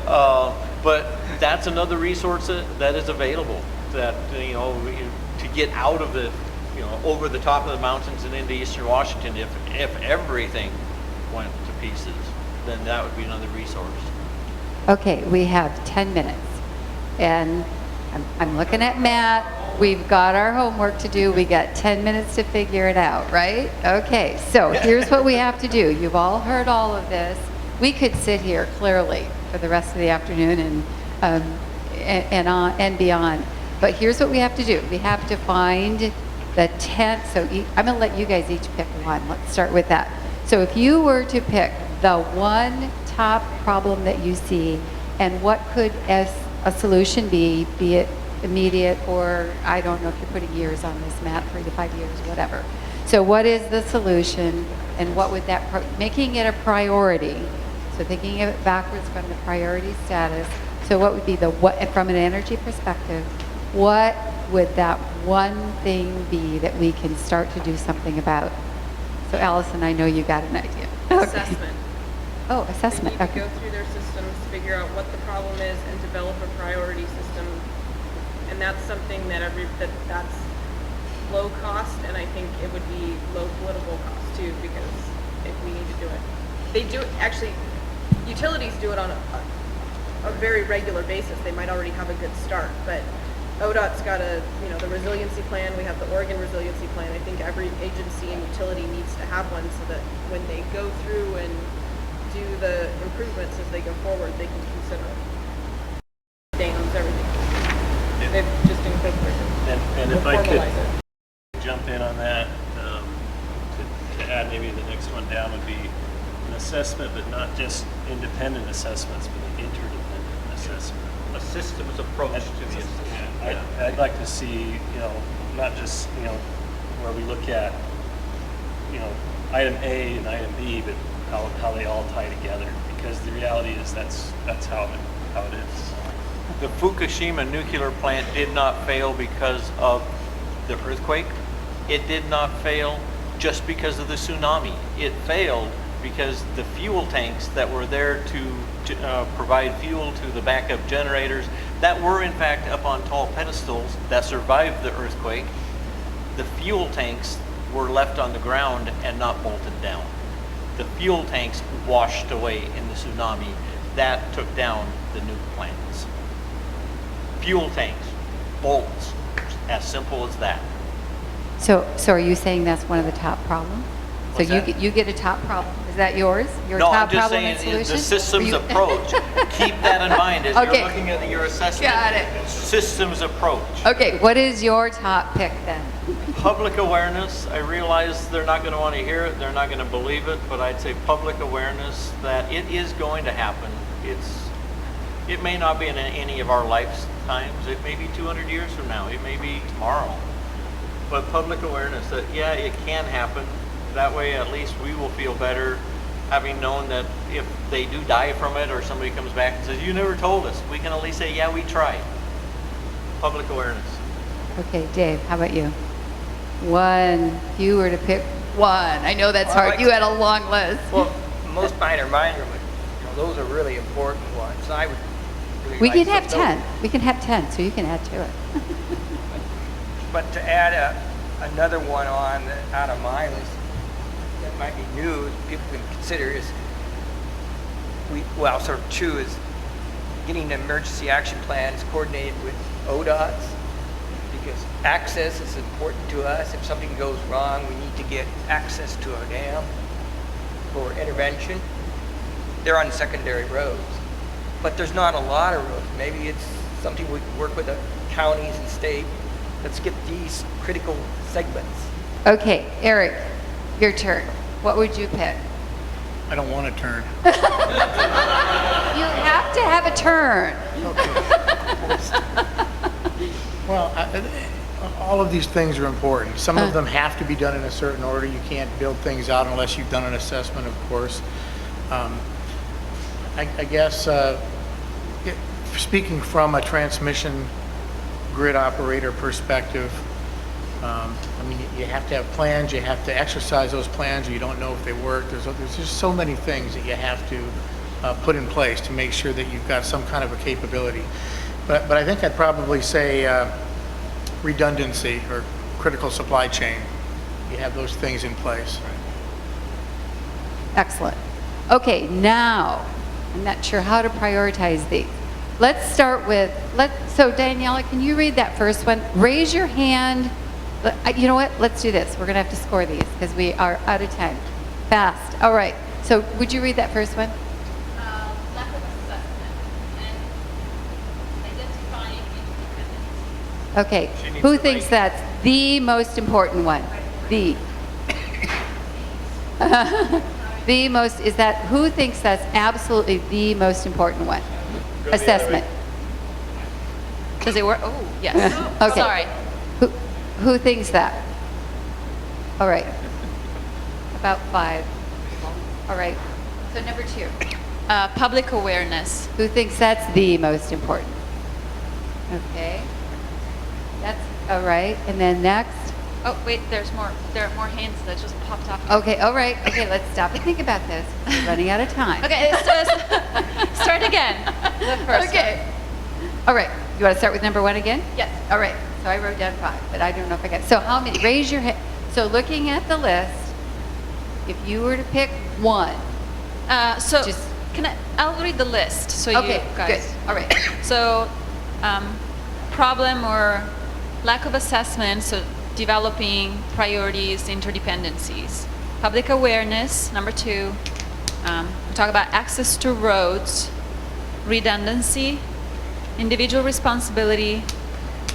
[SPEAKER 3] But that's another resource that is available, that, to get out of the, over the top of the mountains and into eastern Washington, if everything went to pieces, then that would be another resource.
[SPEAKER 1] Okay, we have 10 minutes. And I'm looking at Matt. We've got our homework to do. We got 10 minutes to figure it out, right? Okay, so here's what we have to do. You've all heard all of this. We could sit here clearly for the rest of the afternoon and beyond. But here's what we have to do. We have to find the 10. So I'm going to let you guys each pick one. Let's start with that. So if you were to pick the one top problem that you see, and what could as a solution be it immediate, or I don't know if you're putting years on this, Matt, 3 to 5 years, whatever. So what is the solution, and what would that, making it a priority, so thinking of it backwards from the priority status, so what would be from an energy perspective, what would that one thing be that we can start to do something about? So Allison, I know you got an idea.
[SPEAKER 8] Assessment.
[SPEAKER 1] Oh, assessment.
[SPEAKER 8] They need to
[SPEAKER 1] Okay.
[SPEAKER 8] go through their systems, figure out what the problem is, and develop a priority system. And that's something that's low cost, and I think it would be low political cost too, because if we need to do it. They do, actually, utilities do it on a very regular basis. They might already have a good start, but ODOT's got the resiliency plan. We have the Oregon resiliency plan. I think every agency and utility needs to have one, so that when they go through and do the improvements as they go forward, they can consider it. Dams, everything. They've just incorporated it.
[SPEAKER 4] And if I could
[SPEAKER 8] Formalize it.
[SPEAKER 4] jump in on that, to add maybe the next one down would be an assessment, but not just independent assessments, but an interdependent assessment.
[SPEAKER 3] A systems approach to the
[SPEAKER 4] I'd like to see, not just, where we look at, item A and item B, but how they all tie together. Because the reality is that's how it is.
[SPEAKER 3] The Fukushima nuclear plant did not fail because of the earthquake. It did not fail just because of the tsunami. It failed because the fuel tanks that were there to provide fuel to the backup generators that were in fact up on tall pedestals that survived the earthquake, the fuel tanks were left on the ground and not bolted down. The fuel tanks washed away in the tsunami. That took down the nuke plants. Fuel tanks, bolts, as simple as that.
[SPEAKER 1] So are you saying that's one of the top problems?
[SPEAKER 3] What's
[SPEAKER 1] So
[SPEAKER 3] that?
[SPEAKER 1] you get a top problem. Is that yours? Your
[SPEAKER 3] No,
[SPEAKER 1] top
[SPEAKER 3] I'm just
[SPEAKER 1] problem and
[SPEAKER 3] saying
[SPEAKER 1] solution?
[SPEAKER 3] the systems
[SPEAKER 1] You-
[SPEAKER 3] approach. Keep that in mind as
[SPEAKER 1] Okay.
[SPEAKER 3] you're looking at your assessment.
[SPEAKER 1] Got it.
[SPEAKER 3] Systems approach.
[SPEAKER 1] Okay, what is your top pick then?
[SPEAKER 3] Public awareness. I realize they're not going to want to hear it. They're not going to believe it. But I'd say public awareness that it is going to happen. It may not be in any of our lifetimes. It may be 200 years from now. It may be tomorrow. But public awareness that, yeah, it can happen. That way, at least we will feel better having known that if they do die from it or somebody comes back and says, you never told us, we can at least say, yeah, we tried. Public awareness.
[SPEAKER 1] Okay, Dave, how about you? One, if you were to pick one. I know that's hard. You had a long list.
[SPEAKER 5] Well, most minor, but those are really important ones. I would really
[SPEAKER 1] We
[SPEAKER 5] like
[SPEAKER 1] can have
[SPEAKER 5] some of
[SPEAKER 1] 10. We can have 10, so you can add to it.
[SPEAKER 5] But to add another one on out of my list that might be new, people can consider is, sort of two is getting the emergency action plans coordinated with ODOTs, because access is important to us. If something goes wrong, we need to get access to a dam for intervention. They're on secondary roads, but there's not a lot of roads. Maybe it's something we can work with the counties and state. Let's get these critical segments
[SPEAKER 1] Okay, Eric, your turn. What would you pick?
[SPEAKER 6] I don't want to turn.
[SPEAKER 1] You have to have a turn.
[SPEAKER 6] Well, all of these things are important. Some of them have to be done in a certain order. You can't build things out unless you've done an assessment, of course. I guess, speaking from a transmission grid operator perspective, I mean, you have to have plans, you have to exercise those plans, or you don't know if they work. There's just so many things that you have to put in place to make sure that you've got some kind of a capability. But I think I'd probably say redundancy or critical supply chain. You have those things in place.
[SPEAKER 1] Excellent. Okay, now, I'm not sure how to prioritize these. Let's start with, so Daniela, can you read that first one? Raise your hand. You know what? Let's do this. We're going to have to score these because we are out of time. Fast. All right. So would you read that first one?
[SPEAKER 7] Lack of assessment and identifying interdependencies.
[SPEAKER 1] Okay. Who thinks that's the most important one? The. The most, is that, who thinks that's absolutely the most important one? Assessment.
[SPEAKER 7] Does it work? Oh, yes.
[SPEAKER 1] Okay.
[SPEAKER 7] Sorry.
[SPEAKER 1] Who thinks that? All right. About 5. All right. So number 2.
[SPEAKER 7] Public awareness.
[SPEAKER 1] Who thinks that's the most important? Okay. That's all right. And then next.
[SPEAKER 7] Oh, wait, there's more. There are more hands that just popped off.
[SPEAKER 1] Okay. All right. Okay. Let's stop and think about this. We're running out of time.
[SPEAKER 7] Okay, start again. The first
[SPEAKER 1] Okay. All right. You want to start with number 1 again?
[SPEAKER 7] Yes.
[SPEAKER 1] All right. So I wrote down 5, but I don't know if I got. So how many? Raise your hand. So looking at the list, if you were to pick one.
[SPEAKER 7] So
[SPEAKER 1] Just-
[SPEAKER 7] I'll read the list so
[SPEAKER 1] Okay.
[SPEAKER 7] you guys.
[SPEAKER 1] Good. All right.
[SPEAKER 7] So, problem or lack of assessment, so developing priorities, interdependencies. Public awareness, number 2. We talk about access to roads, redundancy, individual responsibility,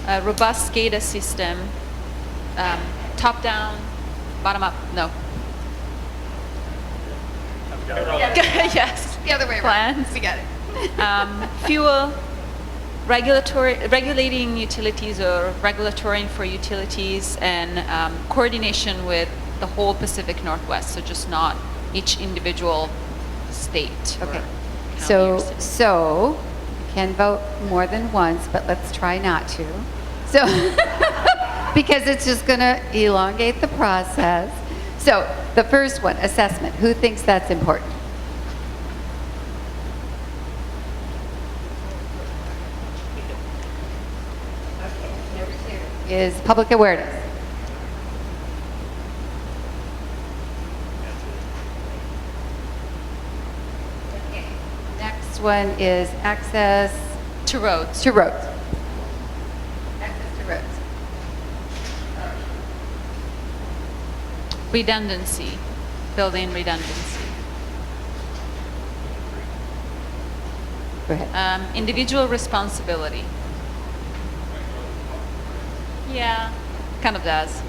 [SPEAKER 7] a robust SCADA system, top down, bottom up, no. Yes.
[SPEAKER 1] The other way around.
[SPEAKER 7] Plans.
[SPEAKER 1] We got it.
[SPEAKER 7] Fuel, regulating utilities or regulatory for utilities, and coordination with the whole Pacific Northwest, so just not each individual state. or
[SPEAKER 1] Okay.
[SPEAKER 7] county or city.
[SPEAKER 1] So you can vote more than once, but let's try not to. So, because it's just going to elongate the process. So the first one, assessment. Who thinks that's important? Number 2 is public awareness. Okay. Next one is access
[SPEAKER 7] To roads.
[SPEAKER 1] to roads. Access to roads.
[SPEAKER 7] Redundancy, building redundancy.
[SPEAKER 1] Go ahead.
[SPEAKER 7] Individual responsibility. Yeah, kind of does.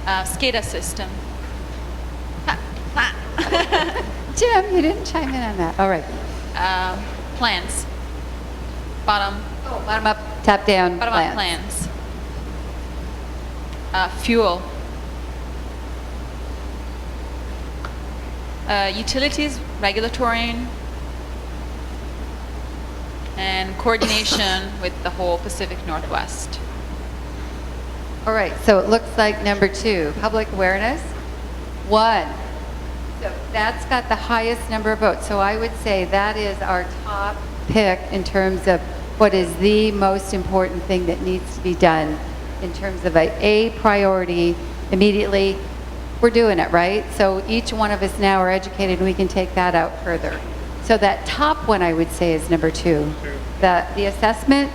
[SPEAKER 7] SCADA system.
[SPEAKER 1] Jim, you didn't chime in on that. All right.
[SPEAKER 7] Plans. Bottom
[SPEAKER 1] Bottom up, top down
[SPEAKER 7] up
[SPEAKER 1] plans.
[SPEAKER 7] Fuel. Utilities, regulatory, and coordination with the whole Pacific Northwest.
[SPEAKER 1] All right, so it looks like number 2, public awareness, 1. So that's got the highest number of votes. So I would say that is our top pick in terms of what is the most important thing that needs to be done in terms of a priority immediately. We're doing it, right? So each one of us now are educated and we can take that out further. So that top one I would say is number 2, the assessment,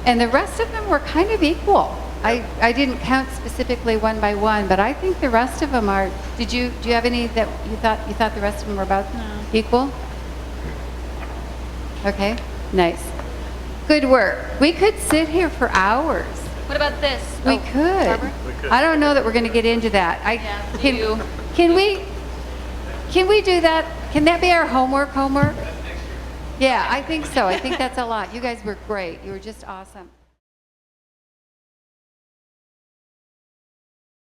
[SPEAKER 1] and the rest of them were kind of equal. I didn't count specifically one by one, but I think the rest of them are. Do you have any that you thought the rest of them were about equal? Okay, nice. Good work. We could sit here for hours.
[SPEAKER 7] What about this?
[SPEAKER 1] We
[SPEAKER 7] Oh,
[SPEAKER 1] could.
[SPEAKER 7] Barbara?
[SPEAKER 1] I don't know that we're going to get into that.
[SPEAKER 7] Yeah, you-
[SPEAKER 1] Can we do that? Can that be our homework? Yeah, I think so. I think that's a lot. You guys were great. You were just awesome.